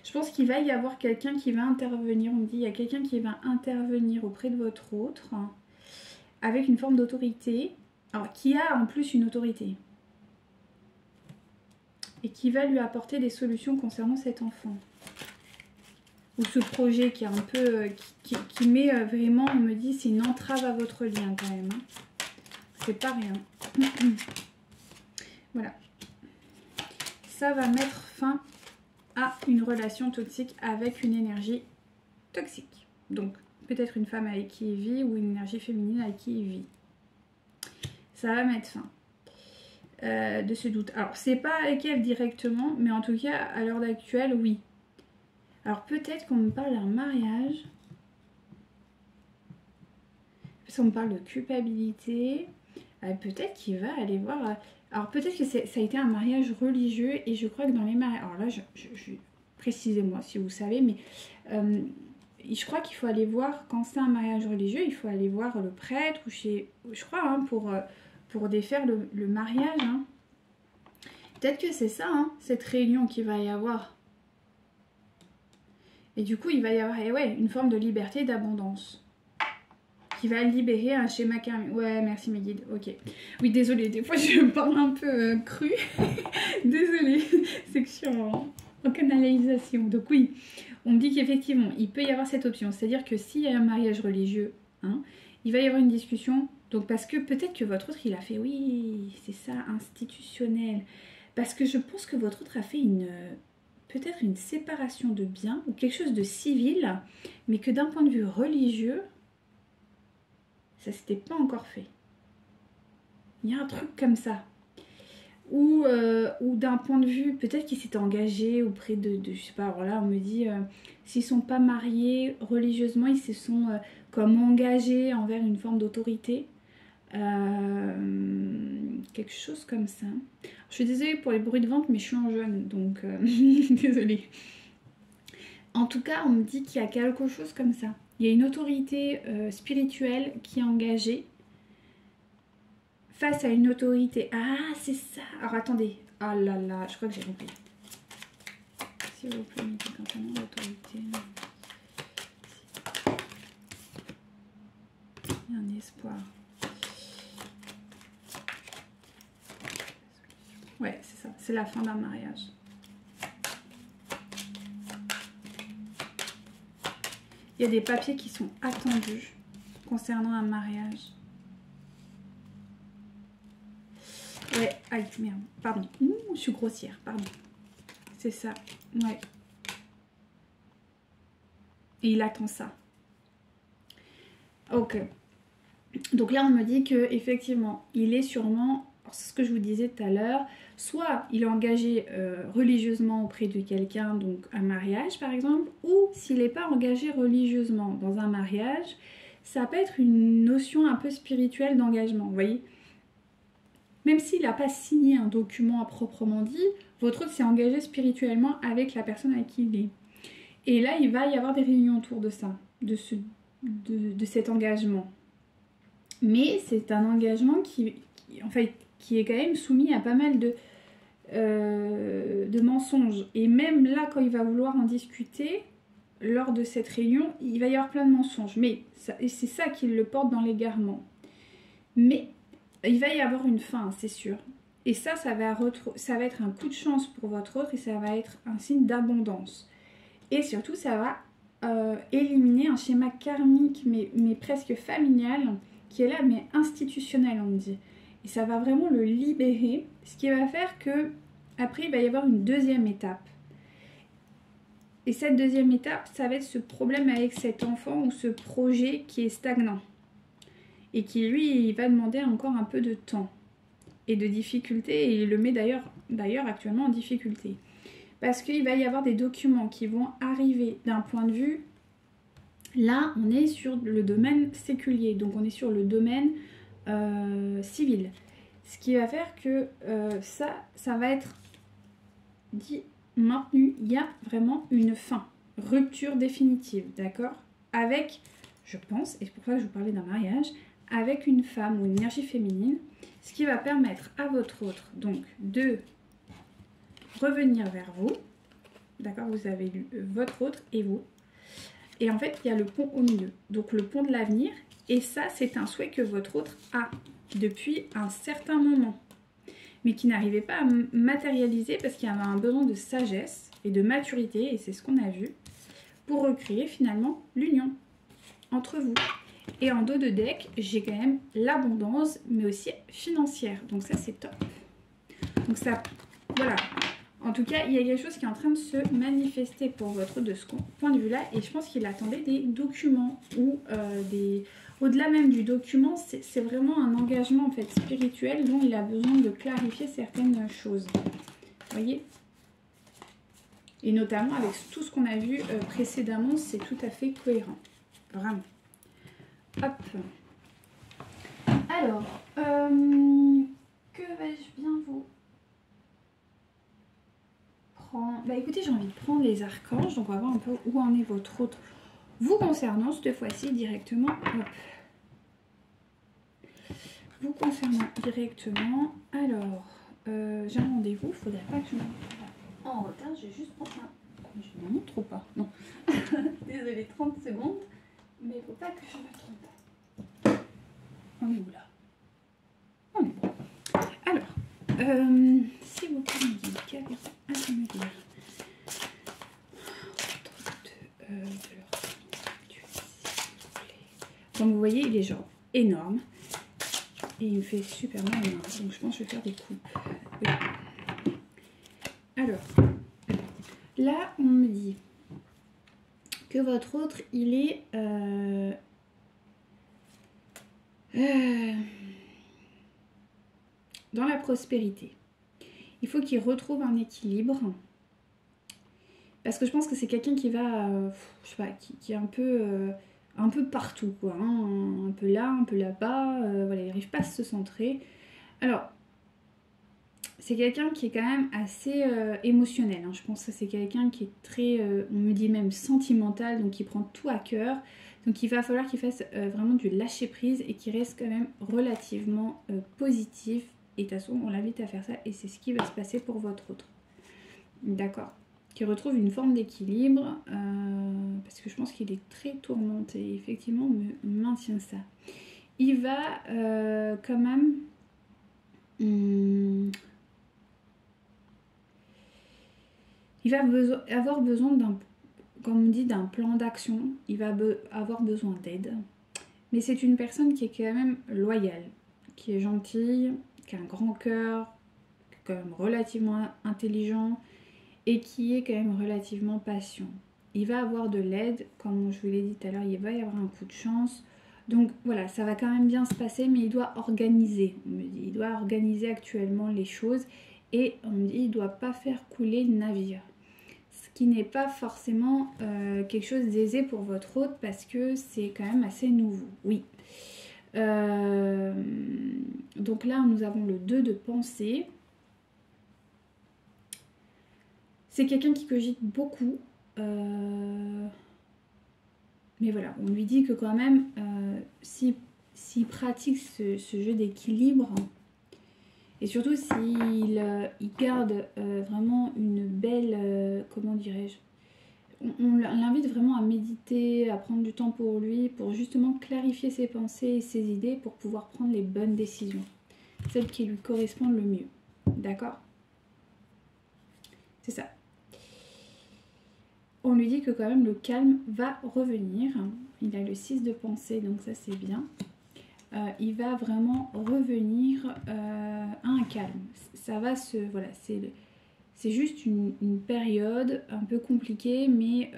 Je pense qu'il va y avoir quelqu'un qui va intervenir. On me dit il y a quelqu'un qui va intervenir auprès de votre autre avec une forme d'autorité. Alors, qui a en plus une autorité. Et qui va lui apporter des solutions concernant cet enfant. Ou ce projet qui est un peu... qui met vraiment, on me dit, c'est une entrave à votre lien quand même. Hein. C'est pas rien. Voilà. Ça va mettre fin à une relation toxique avec une énergie toxique. Donc, peut-être une femme avec qui il vit ou une énergie féminine avec qui il vit. Ça va mettre fin de ce doute. Alors, c'est pas avec elle directement, mais en tout cas, à l'heure actuelle, oui. Alors, peut-être qu'on me parle d'un mariage. Parce qu'on me parle de culpabilité. Peut-être qu'il va aller voir... Alors peut-être que ça a été un mariage religieux et je crois que dans les mariages... Alors là, précisez-moi si vous savez, mais je crois qu'il faut aller voir, quand c'est un mariage religieux, il faut aller voir le prêtre ou chez... Je crois, hein, pour défaire le mariage. Hein. Peut-être que c'est ça, hein, cette réunion qu'il va y avoir. Et du coup, il va y avoir une forme de liberté, d'abondance. Qui va libérer un schéma karmique. Ouais, merci mes guides, ok. Oui, désolée, des fois je parle un peu cru. Désolée, c'est que je suis en canalisation. Donc oui, on me dit qu'effectivement, il peut y avoir cette option. C'est-à-dire que s'il y a un mariage religieux, hein, il va y avoir une discussion. Donc parce que peut-être que votre autre, il a fait, oui, c'est ça, institutionnel. Parce que je pense que votre autre a fait peut-être une séparation de biens ou quelque chose de civil, mais que d'un point de vue religieux, ça s'était pas encore fait. Il y a un truc comme ça. Ou d'un point de vue, peut-être qu'il s'était engagé auprès de je sais pas, alors là on me dit, s'ils sont pas mariés religieusement, ils se sont comme engagés envers une forme d'autorité. Quelque chose comme ça. Je suis désolée pour les bruits de ventre, mais je suis en jeûne, donc désolée. En tout cas, on me dit qu'il y a quelque chose comme ça. Il y a une autorité spirituelle qui est engagée face à une autorité. Ah, c'est ça. Alors, attendez. Ah là là, je crois que j'ai compris. S'il vous plaît, concernant l'autorité. y a un espoir. Ouais, c'est ça, c'est la fin d'un mariage. Il y a des papiers qui sont attendus concernant un mariage. Ouais, aïe, merde, pardon. Ouh, je suis grossière, pardon. C'est ça, ouais. Et il attend ça. Ok. Donc là, on me dit que effectivement, il est sûrement, c'est ce que je vous disais tout à l'heure, soit il est engagé religieusement auprès de quelqu'un, donc un mariage par exemple, ou s'il n'est pas engagé religieusement dans un mariage, ça peut être une notion un peu spirituelle d'engagement, vous voyez. Même s'il n'a pas signé un document à proprement dit, votre autre s'est engagé spirituellement avec la personne avec qui il est. Et là, il va y avoir des réunions autour de ça, de cet engagement. Mais c'est un engagement qui est quand même soumis à pas mal de mensonges. Et même là, quand il va vouloir en discuter, lors de cette réunion, il va y avoir plein de mensonges. Mais c'est ça qui le porte dans l'égarement. Mais il va y avoir une fin, c'est sûr. Et ça va être un coup de chance pour votre autre et ça va être un signe d'abondance. Et surtout, ça va éliminer un schéma karmique, mais presque familial, qui est là, mais institutionnel, on me dit. Et ça va vraiment le libérer, ce qui va faire que après il va y avoir une deuxième étape. Et cette deuxième étape, ça va être ce problème avec cet enfant ou ce projet qui est stagnant. Et qui, lui, il va demander encore un peu de temps et de difficulté. Et il le met d'ailleurs actuellement en difficulté. Parce qu'il va y avoir des documents qui vont arriver d'un point de vue... Là, on est sur le domaine séculier, donc on est sur le domaine civil. Ce qui va faire que ça va être dit, maintenu. Il y a vraiment une fin, rupture définitive, d'accord? Avec, je pense, et c'est pour ça que je vous parlais d'un mariage, avec une femme ou une énergie féminine, ce qui va permettre à votre autre, donc, de revenir vers vous, d'accord? Vous avez lu votre autre et vous. Et en fait, il y a le pont au milieu, donc le pont de l'avenir. Et ça, c'est un souhait que votre autre a depuis un certain moment, mais qui n'arrivait pas à matérialiser parce qu'il y avait un besoin de sagesse et de maturité, et c'est ce qu'on a vu, pour recréer finalement l'union entre vous. Et en dos de deck, j'ai quand même l'abondance, mais aussi financière. Donc ça, c'est top. Donc ça, voilà. En tout cas, il y a quelque chose qui est en train de se manifester pour votre de ce point de vue-là. Et je pense qu'il attendait des documents ou au-delà même du document, c'est vraiment un engagement en fait spirituel dont il a besoin de clarifier certaines choses. Vous voyez? Et notamment avec tout ce qu'on a vu précédemment, c'est tout à fait cohérent. Vraiment. Hop. Alors, que vais-je bien vous... Bah écoutez, j'ai envie de prendre les archanges, donc on va voir un peu où en est votre autre vous concernant cette fois-ci directement. Hop. Vous concernant directement. Alors, j'ai un rendez-vous, il faudrait pas que je me en retard, j'ai juste prendre un... Je me montre ou pas? Non. Désolée, 30 secondes, mais il faut pas que je me trompe. On est où là? On est bon. Alors, si vous pouvez me dire quelle à me dire comme vous voyez, il est genre énorme et il me fait super mal, donc je pense que je vais faire des coupes. Oui. Alors, là on me dit que votre autre il est dans la prospérité. Il faut qu'il retrouve un équilibre. Parce que je pense que c'est quelqu'un qui va, je sais pas, qui est un peu partout, quoi. Hein, un peu là, un peu là-bas. Voilà, il n'arrive pas à se centrer. Alors, c'est quelqu'un qui est quand même assez émotionnel. Hein. Je pense que c'est quelqu'un qui est très, on me dit même sentimental, donc qui prend tout à cœur. Donc il va falloir qu'il fasse vraiment du lâcher-prise et qu'il reste quand même relativement positif. Et de toute façon, on l'invite à faire ça et c'est ce qui va se passer pour votre autre. D'accord? Qui retrouve une forme d'équilibre parce que je pense qu'il est très tourmenté. Effectivement, on me maintient ça. il va quand même... il va avoir besoin d'un, comme on dit, d'un plan d'action. Il va avoir besoin d'aide. Mais c'est une personne qui est quand même loyale, qui est gentille, qui a un grand cœur, qui est quand même relativement intelligent et qui est quand même relativement patient. Il va avoir de l'aide, comme je vous l'ai dit tout à l'heure, il va y avoir un coup de chance. Donc voilà, ça va quand même bien se passer, mais il doit organiser. On me dit, il doit organiser actuellement les choses et on me dit, il ne doit pas faire couler le navire. Ce qui n'est pas forcément quelque chose d'aisé pour votre hôte parce que c'est quand même assez nouveau. Oui. Donc là, nous avons le 2 de pensée. C'est quelqu'un qui cogite beaucoup. Mais voilà, on lui dit que quand même, s'il pratique ce jeu d'équilibre, et surtout s'il il garde vraiment une belle, comment dirais-je, on l'invite vraiment à méditer, à prendre du temps pour lui, pour justement clarifier ses pensées et ses idées pour pouvoir prendre les bonnes décisions, celles qui lui correspondent le mieux. D'accord? C'est ça. On lui dit que quand même le calme va revenir. Il a le 6 de pensée, donc ça c'est bien. Il va vraiment revenir à un calme. Ça va se... Voilà, c'est juste une période un peu compliquée, mais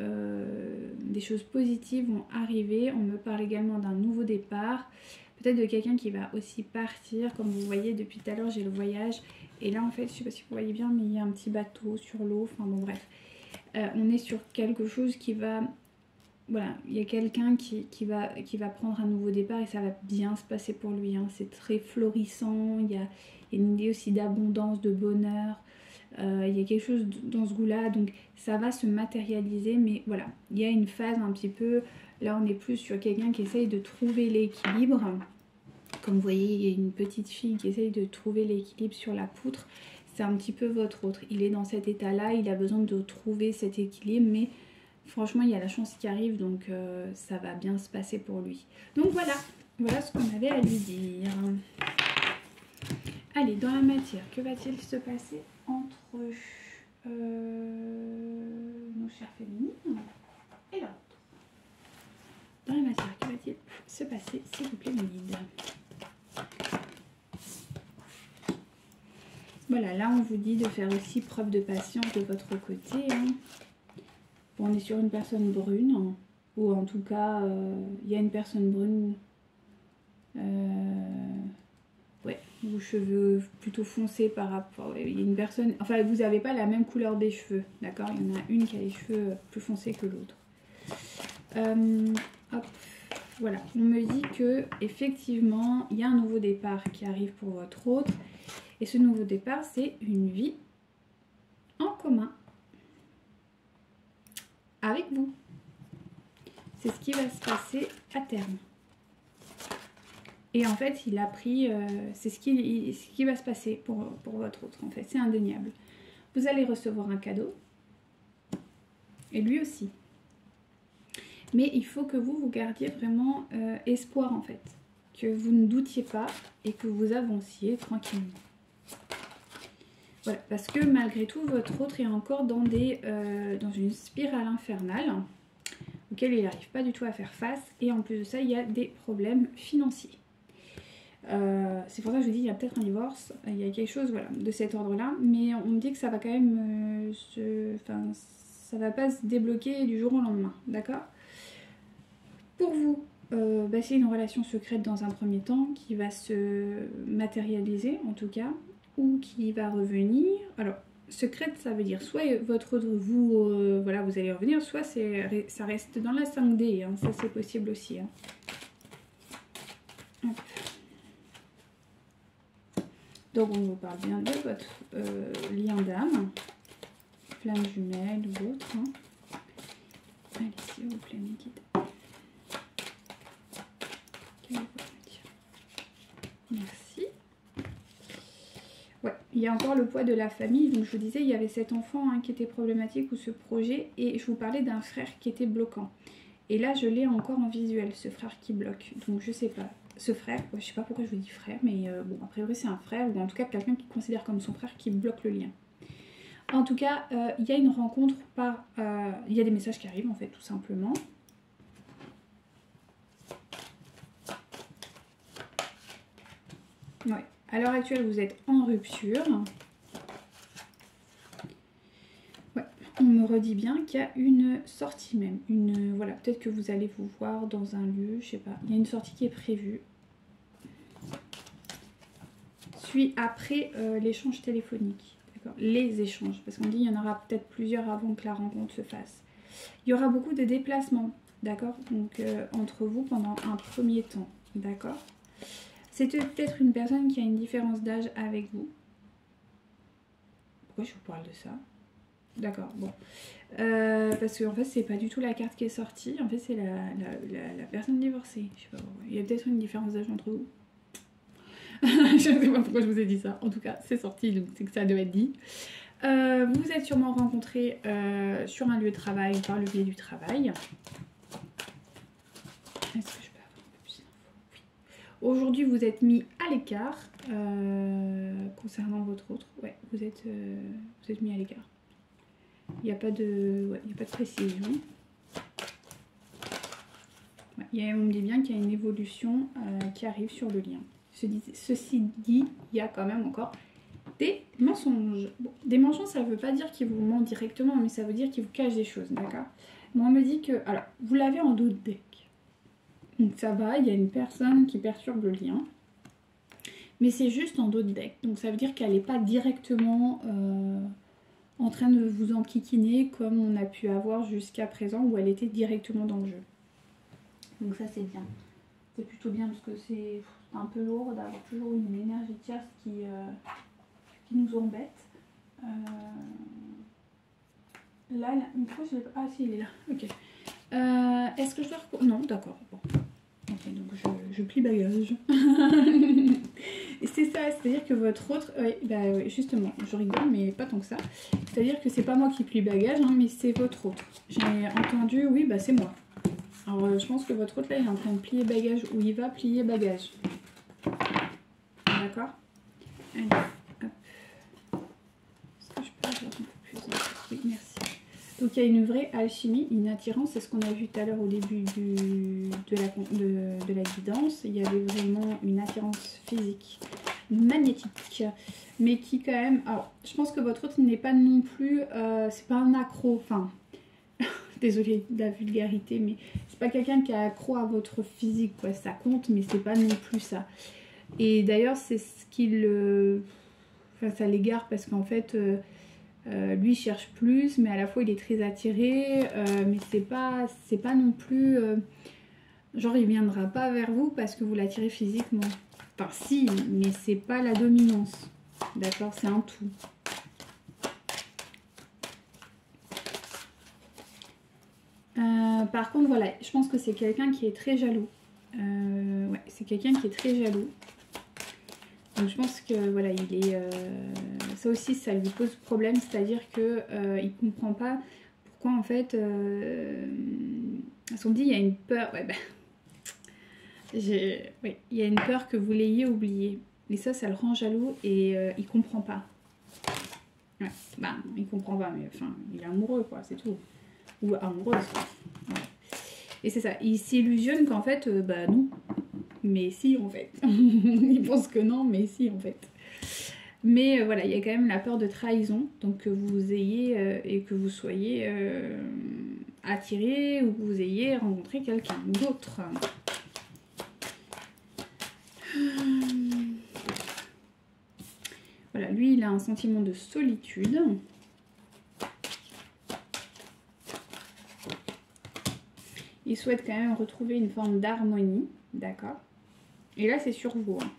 des choses positives vont arriver. On me parle également d'un nouveau départ. Peut-être de quelqu'un qui va aussi partir. Comme vous voyez, depuis tout à l'heure, j'ai le voyage. Et là, en fait, je ne sais pas si vous voyez bien, mais il y a un petit bateau sur l'eau. Enfin bon, bref. On est sur quelque chose qui va... Voilà, il y a quelqu'un qui va prendre un nouveau départ et ça va bien se passer pour lui. Hein. C'est très florissant, il y a une idée aussi d'abondance, de bonheur. Il y a quelque chose dans ce goût-là, donc ça va se matérialiser. Mais voilà, il y a une phase un petit peu... Là, on est plus sur quelqu'un qui essaye de trouver l'équilibre. Comme vous voyez, il y a une petite fille qui essaye de trouver l'équilibre sur la poutre. C'est un petit peu votre autre. Il est dans cet état-là, il a besoin de trouver cet équilibre, mais franchement, il y a la chance qui arrive, donc ça va bien se passer pour lui. Donc voilà, voilà ce qu'on avait à lui dire. Allez, dans la matière, que va-t-il se passer entre nos chères féminines et l'autre? Dans la matière, que va-t-il se passer, s'il vous plaît, mon guide? Voilà, là on vous dit de faire aussi preuve de patience de votre côté. Hein. Bon, on est sur une personne brune, hein, ou en tout cas, il y a une personne brune, ouais, vos cheveux plutôt foncés par rapport, il y a une personne, enfin vous n'avez pas la même couleur des cheveux, d'accord? Il y en a une qui a les cheveux plus foncés que l'autre. Hop, voilà, on me dit que effectivement, il y a un nouveau départ qui arrive pour votre autre. Et ce nouveau départ, c'est une vie en commun avec vous. C'est ce qui va se passer à terme. Et en fait, il a pris... c'est ce qui va se passer pour votre autre, en fait. C'est indéniable. Vous allez recevoir un cadeau. Et lui aussi. Mais il faut que vous gardiez vraiment espoir, en fait. Que vous ne doutiez pas et que vous avanciez tranquillement. Voilà, parce que malgré tout, votre autre est encore dans une spirale infernale auquel il n'arrive pas du tout à faire face. Et en plus de ça, il y a des problèmes financiers. C'est pour ça que je vous dis, il y a peut-être un divorce, il y a quelque chose voilà, de cet ordre-là. Mais on me dit que ça va quand même ça va pas se débloquer du jour au lendemain, d'accord? Pour vous, c'est une relation secrète dans un premier temps qui va se matérialiser en tout cas. Ou qui va revenir. Alors, secrète, ça veut dire soit votre vous, voilà, vous allez revenir, soit ça reste dans la 5D. Hein, ça, c'est possible aussi. Hein. Donc, on vous parle bien de votre lien d'âme, flamme jumelle ou autre. Hein. Allez, s'il vous plaît, mes guides. Merci. Ouais, il y a encore le poids de la famille. Donc je vous disais, il y avait cet enfant qui était problématique ou ce projet. Et je vous parlais d'un frère qui était bloquant. Et là, je l'ai encore en visuel, ce frère qui bloque. Donc je sais pas. ce frère, je sais pas pourquoi je vous dis frère, mais bon, a priori c'est un frère, ou en tout cas quelqu'un qui considère comme son frère qui bloque le lien. En tout cas, il y a une rencontre par... il y a des messages qui arrivent en fait, tout simplement. Ouais. À l'heure actuelle, vous êtes en rupture. Ouais. On me redit bien qu'il y a une sortie même. Voilà, peut-être que vous allez vous voir dans un lieu, je sais pas. Il y a une sortie qui est prévue. Suit après l'échange téléphonique. Les échanges, parce qu'on dit il y en aura peut-être plusieurs avant que la rencontre se fasse. Il y aura beaucoup de déplacements, d'accord, donc entre vous pendant un premier temps, d'accord. C'est peut-être une personne qui a une différence d'âge avec vous. Pourquoi je vous parle de ça? D'accord, bon. Parce qu'en fait, c'est pas du tout la carte qui est sortie, en fait, c'est la personne divorcée. Je sais pas pourquoi. Il y a peut-être une différence d'âge entre vous. Je ne sais pas pourquoi je vous ai dit ça. En tout cas, c'est sorti, donc c'est que ça devait être dit. Vous vous êtes sûrement rencontrés sur un lieu de travail par le biais du travail. Est-ce que je peux avoir un peu plus d'infos? Oui. Aujourd'hui, vous êtes mis à l'écart concernant votre autre. Ouais, vous êtes mis à l'écart. Il n'y a pas de, il n'y a pas de précision. Ouais, on me dit bien qu'il y a une évolution qui arrive sur le lien. Ceci dit, il y a quand même encore des mensonges. Bon, des mensonges, ça ne veut pas dire qu'ils vous mentent directement, mais ça veut dire qu'ils vous cachent des choses, d'accord? Moi, on me dit que... Alors, vous l'avez en dos de deck. Donc ça va, il y a une personne qui perturbe le lien. Mais c'est juste en dos de deck. Donc ça veut dire qu'elle n'est pas directement en train de vous enquiquiner comme on a pu avoir jusqu'à présent, où elle était directement dans le jeu. Donc ça, c'est bien. C'est plutôt bien parce que c'est un peu lourd d'avoir toujours une énergie tierce qui nous embête. Là, une fois, je l'ai pas... Ah si, il est là. Ok. Est-ce que je dois... Non, d'accord. Bon. Ok, donc je plie bagage. Et c'est ça, c'est-à-dire que votre autre... bah, justement, je rigole, mais pas tant que ça. C'est-à-dire que c'est pas moi qui plie bagage, hein, mais c'est votre autre. J'ai entendu, oui, bah c'est moi. Alors, je pense que votre autre, là, il est en train de plier bagage, ou il va plier bagage. D'accord? Allez, hop. Est-ce que je peux avoir un peu plus d'infos? Oui, merci. Donc, il y a une vraie alchimie, une attirance. C'est ce qu'on a vu tout à l'heure au début de la guidance. Il y avait vraiment une attirance physique, magnétique, mais qui quand même... Alors, je pense que votre autre n'est pas non plus... c'est pas un accro, enfin... Désolée de la vulgarité, mais c'est pas quelqu'un qui est accro à votre physique, quoi. Ça compte, mais c'est pas non plus ça. Et d'ailleurs, c'est ce qui le... Enfin, ça l'égare parce qu'en fait, lui cherche plus, mais à la fois il est très attiré, mais c'est pas non plus... genre, il viendra pas vers vous parce que vous l'attirez physiquement. Enfin, si, mais c'est pas la dominance. D'accord, c'est un tout. Par contre, voilà, je pense que c'est quelqu'un qui est très jaloux. Ouais, c'est quelqu'un qui est très jaloux. Donc je pense que voilà, il est... ça aussi, ça lui pose problème, c'est-à-dire que il comprend pas pourquoi en fait... on dit il y a une peur... Ouais, bah, oui, il y a une peur que vous l'ayez oublié. Et ça le rend jaloux et il comprend pas. Ouais, bah, il comprend pas, mais enfin, il est amoureux, quoi, c'est tout. Ou amoureuse. Ouais. Et c'est ça, il s'illusionne qu'en fait, bah non. Mais si, en fait. Il pense que non, mais si, en fait. Mais voilà, il y a quand même la peur de trahison. Donc que vous ayez et que vous soyez attiré ou que vous ayez rencontré quelqu'un d'autre. Voilà, lui, il a un sentiment de solitude. Il souhaite quand même retrouver une forme d'harmonie, d'accord? Et là, c'est sur vous. Hein.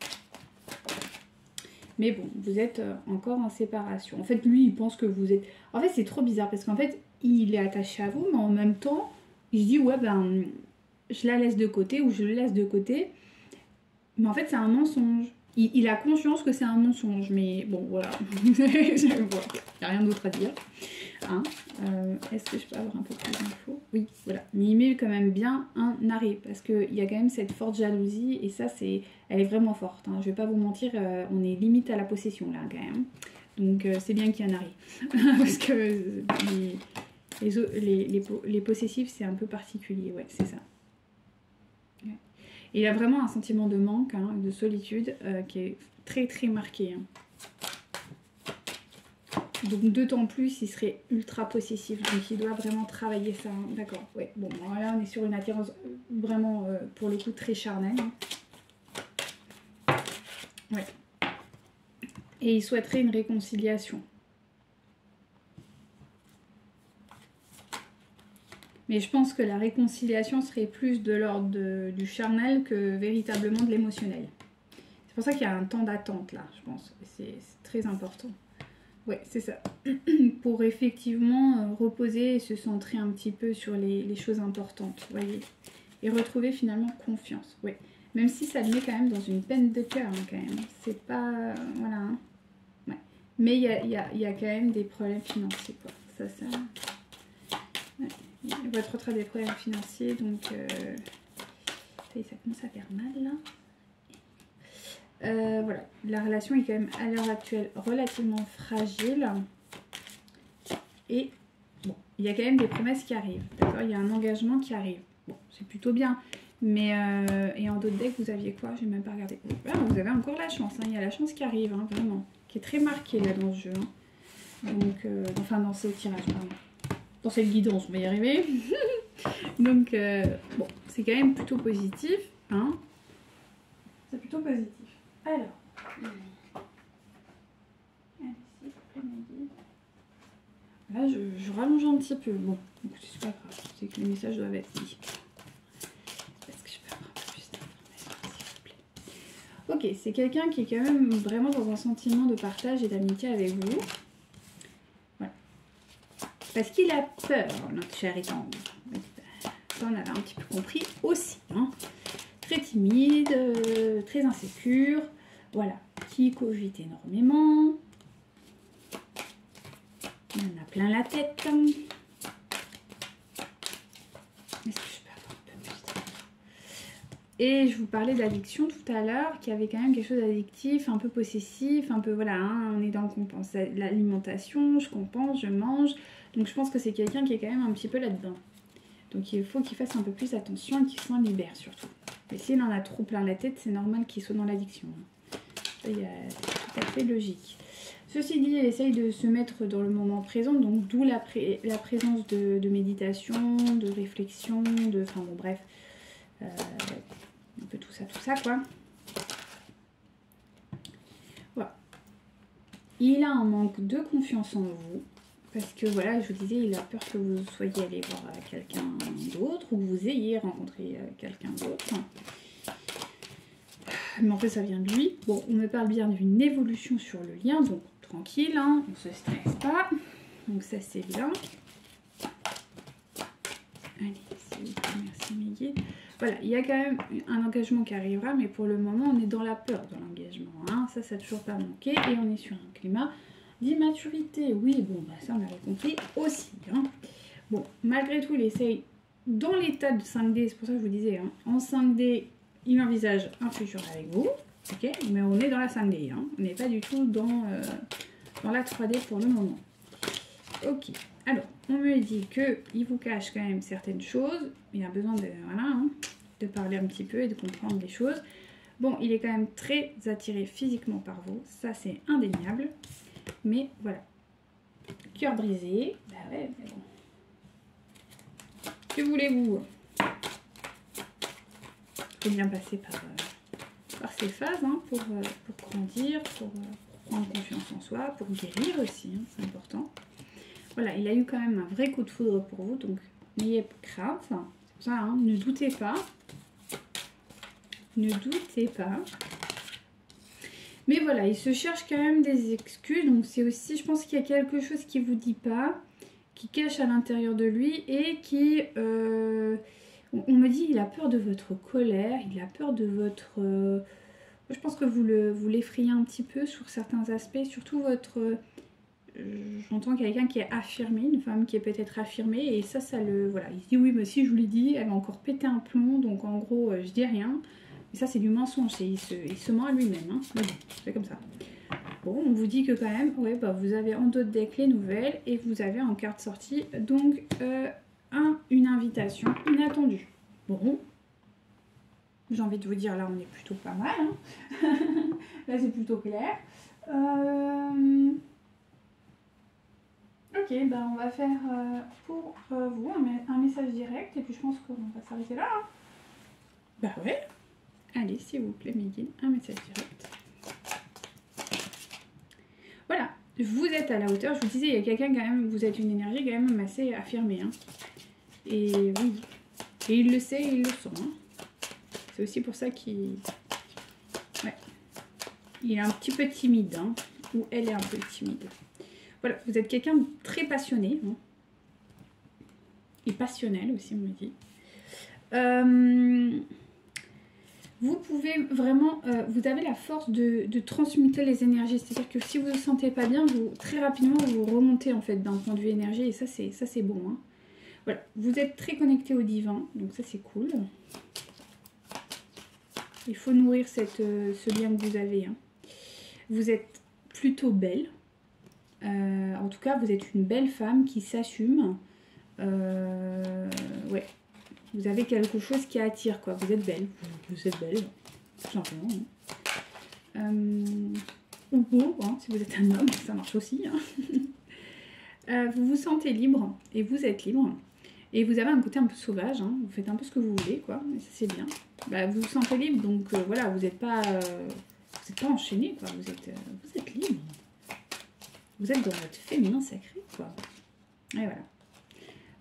Mais bon, vous êtes encore en séparation. En fait, lui, il pense que vous êtes... En fait, c'est trop bizarre parce qu'en fait, il est attaché à vous, mais en même temps, il se dit, ouais, je la laisse de côté ou je le laisse de côté. Mais en fait, c'est un mensonge. Il a conscience que c'est un mensonge, mais bon, voilà. Il n'y a rien d'autre à dire. Hein. Est-ce que je peux avoir un peu plus d'infos? Oui, voilà. Mais il met quand même bien un arrêt, parce qu'il y a quand même cette forte jalousie, et ça, elle est vraiment forte. Hein. Je vais pas vous mentir, on est limite à la possession, là, quand même. Donc, c'est bien qu'il y ait un arrêt. Parce que les possessifs, c'est un peu particulier, ouais, c'est ça. Il a vraiment un sentiment de manque, hein, de solitude, qui est très très marqué. Hein. Donc d'autant plus, il serait ultra possessif. Donc il doit vraiment travailler ça. Hein. D'accord, ouais. Bon, là on est sur une attirance vraiment, pour le coup, très charnelle. Hein. Ouais. Et il souhaiterait une réconciliation. Mais je pense que la réconciliation serait plus de l'ordre du charnel que véritablement de l'émotionnel. C'est pour ça qu'il y a un temps d'attente là, je pense. C'est très important. Ouais, c'est ça. Pour effectivement reposer et se centrer un petit peu sur les choses importantes, voyez. Et retrouver finalement confiance, ouais. Même si ça le met quand même dans une peine de cœur, hein, quand même. C'est pas... voilà. Hein. Ouais. Mais il y a quand même des problèmes financiers, quoi. Ça... Ouais. Votre autre a des problèmes financiers, donc ça commence à faire mal là. Voilà, la relation est quand même à l'heure actuelle relativement fragile. Et bon, il y a quand même des promesses qui arrivent. D'accord, il y a un engagement qui arrive. Bon, c'est plutôt bien. Mais et en d'autres decks, vous aviez quoi? J'ai même pas regardé. Ah, vous avez encore la chance. Hein. Il y a la chance qui arrive, hein, vraiment, qui est très marquée là dans ce jeu. Hein. Donc, enfin dans ce tirage, pardon. Dans cette guidance, on va y arriver. Donc, bon, c'est quand même plutôt positif. Hein. C'est plutôt positif. Alors, là, je rallonge un petit peu. Bon, c'est pas grave. C'est que les messages doivent être dit. Est-ce que je peux avoir un peu plus d'informations, s'il vous plaît? Ok, c'est quelqu'un qui est quand même vraiment dans un sentiment de partage et d'amitié avec vous. Voilà. Parce qu'il a peur, notre cher étang. Ça, on avait un petit peu compris aussi. Hein. Très timide, très insécure. Voilà. Qui cogite énormément. Il en a plein la tête. Est-ce que je peux avoir un peu plus d'infos? Et je vous parlais d'addiction tout à l'heure, qui avait quand même quelque chose d'addictif, un peu possessif, un peu voilà, hein, on est dans l'alimentation, je compense, je mange. Donc je pense que c'est quelqu'un qui est quand même un petit peu là-dedans. Donc il faut qu'il fasse un peu plus attention et qu'il s'en libère surtout. Mais s'il en a trop plein la tête, c'est normal qu'il soit dans l'addiction. C'est tout à fait logique. Ceci dit, il essaye de se mettre dans le moment présent, donc d'où la présence de méditation, de réflexion, enfin bon bref, un peu tout ça quoi. Voilà. Il a un manque de confiance en vous, parce que voilà, je vous disais, il a peur que vous soyez allé voir quelqu'un d'autre, ou que vous ayez rencontré quelqu'un d'autre. Mais en fait, ça vient de lui. Bon, on me parle bien d'une évolution sur le lien, donc tranquille, hein, on ne se stresse pas. Donc ça, c'est bien. Allez, s'il vous plaît, merci mes guides. Voilà, il y a quand même un engagement qui arrivera, mais pour le moment, on est dans la peur de l'engagement. Hein. Ça n'a toujours pas manqué. Et on est sur un climat d'immaturité. Oui, bon, bah ça, on avait compris aussi. Hein. Bon, malgré tout, il essaye, dans l'état de 5D, c'est pour ça que je vous disais, hein, en 5D, il envisage un futur avec vous. Ok, mais on est dans la 5D. Hein. On n'est pas du tout dans la 3D pour le moment. Ok. Alors, on me dit qu'il vous cache quand même certaines choses. Il a besoin de, voilà, hein, de parler un petit peu et de comprendre les choses. Bon, il est quand même très attiré physiquement par vous. Ça, c'est indéniable. Mais voilà. Cœur brisé. Bah ouais, mais bon. Que voulez-vous? Il faut bien passer par ces phases hein, pour grandir, pour prendre confiance en soi, pour guérir aussi. Hein, c'est important. Voilà, il a eu quand même un vrai coup de foudre pour vous, donc n'ayez pas crainte. C'est pour ça, hein, ne doutez pas. Ne doutez pas. Mais voilà, il se cherche quand même des excuses. Donc c'est aussi, je pense qu'il y a quelque chose qui ne vous dit pas, qui cache à l'intérieur de lui et qui... on me dit il a peur de votre colère, il a peur de votre... Je pense que vous l'effrayez un petit peu sur certains aspects, surtout votre... J'entends quelqu'un qui est affirmé, une femme qui est peut-être affirmée, et ça le... Voilà, il se dit oui, mais si je vous l'ai dit, elle va encore péter un plomb, donc en gros, je dis rien. Mais ça, c'est du mensonge, il se ment à lui-même, hein. Mais bon, c'est comme ça. Bon, on vous dit que quand même, ouais, bah, vous avez en dos de deck les nouvelles, et vous avez en carte sortie, donc, une invitation inattendue. Bon, j'ai envie de vous dire, là, on est plutôt pas mal, hein. Là, c'est plutôt clair. Ok, ben on va faire pour vous un message direct et puis je pense qu'on va s'arrêter là. Hein. Bah ouais. Allez, s'il vous plaît, mes guides, un message direct. Voilà, vous êtes à la hauteur. Je vous disais, il y a quelqu'un quand même, vous êtes une énergie quand même assez affirmée. Hein. Et oui, et il le sait, il le sent. Hein. C'est aussi pour ça qu'il... Ouais. Il est un petit peu timide, hein. Ou elle est un peu timide. Voilà, vous êtes quelqu'un de très passionné. Hein. Et passionnel aussi, on me dit. Vous pouvez vraiment... vous avez la force de transmuter les énergies. C'est-à-dire que si vous ne vous sentez pas bien, très rapidement, vous remontez en fait d'un point de vue énergie. Et ça, c'est bon. Hein. Voilà, vous êtes très connecté au divin. Donc ça, c'est cool. Il faut nourrir ce lien que vous avez. Hein. Vous êtes plutôt belle. En tout cas, vous êtes une belle femme qui s'assume. Ouais. Vous avez quelque chose qui attire, quoi. Vous êtes belle. Vous êtes belle, tout simplement. Hein. Ou beau, hein, si vous êtes un homme, ça marche aussi. Hein. Vous vous sentez libre, et vous êtes libre. Et vous avez un côté un peu sauvage, hein. Vous faites un peu ce que vous voulez, quoi. Et ça, c'est bien. Bah, vous vous sentez libre, donc voilà, vous n'êtes pas enchaîné, quoi. Vous êtes libre. Vous êtes dans votre féminin sacré, quoi. Et voilà.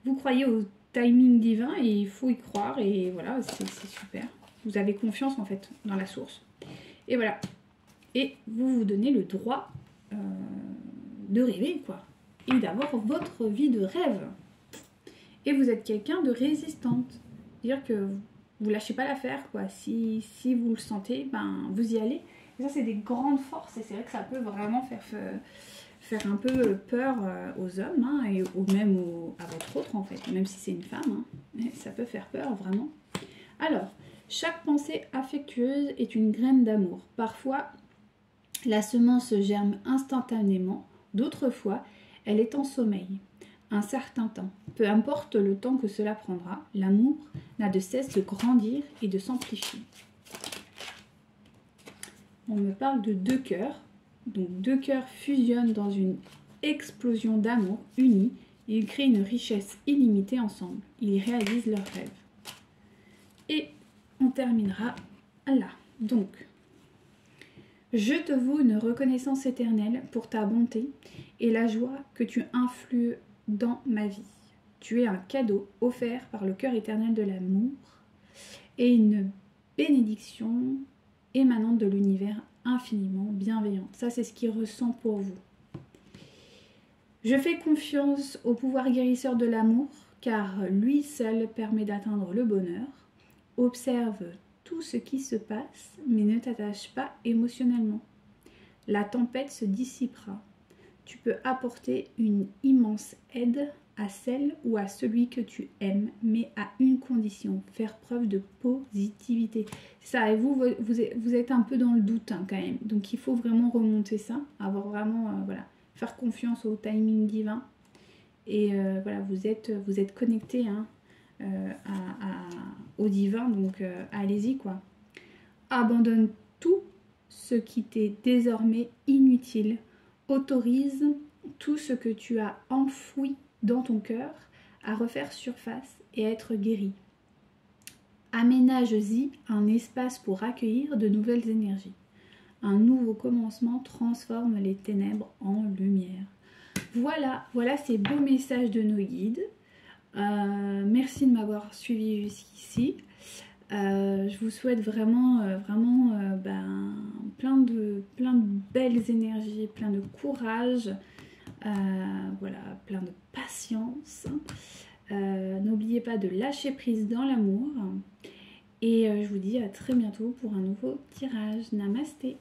Vous croyez au timing divin et il faut y croire. Et voilà, c'est super. Vous avez confiance, en fait, dans la source. Et voilà. Et vous vous donnez le droit de rêver, quoi. Et d'avoir votre vie de rêve. Et vous êtes quelqu'un de résistante. C'est-à-dire que vous lâchez pas l'affaire, quoi. Si vous le sentez, ben, vous y allez. Et ça, c'est des grandes forces. Et c'est vrai que ça peut vraiment faire un peu peur aux hommes, hein, et même à votre autre en fait, même si c'est une femme, hein, mais ça peut faire peur vraiment. Alors, chaque pensée affectueuse est une graine d'amour. Parfois, la semence germe instantanément, d'autres fois, elle est en sommeil, un certain temps. Peu importe le temps que cela prendra, l'amour n'a de cesse de grandir et de s'amplifier. On me parle de 2 cœurs. Donc 2 cœurs fusionnent dans une explosion d'amour unis et ils créent une richesse illimitée ensemble. Ils réalisent leurs rêves. Et on terminera là. Donc, je te voue une reconnaissance éternelle pour ta bonté et la joie que tu influes dans ma vie. Tu es un cadeau offert par le cœur éternel de l'amour et une bénédiction émanant de l'univers infiniment bienveillant. Ça, c'est ce qu'il ressent pour vous. Je fais confiance au pouvoir guérisseur de l'amour, car lui seul permet d'atteindre le bonheur. Observe tout ce qui se passe, mais ne t'attache pas émotionnellement. La tempête se dissipera. Tu peux apporter une immense aide à celle ou à celui que tu aimes, mais à une condition, faire preuve de positivité. Ça, et vous êtes un peu dans le doute, hein, quand même. Donc il faut vraiment remonter ça, avoir vraiment, voilà, faire confiance au timing divin. Et voilà, vous êtes connecté, hein, au divin, donc allez-y, quoi. Abandonne tout ce qui t'est désormais inutile. Autorise tout ce que tu as enfoui dans ton cœur à refaire surface et être guéri. Aménage-y un espace pour accueillir de nouvelles énergies. Un nouveau commencement transforme les ténèbres en lumière. Voilà ces beaux messages de nos guides. Merci de m'avoir suivi jusqu'ici. Je vous souhaite vraiment, plein de belles énergies, plein de courage, voilà, plein de patience. N'oubliez pas de lâcher prise dans l'amour Et je vous dis à très bientôt pour un nouveau tirage. Namasté.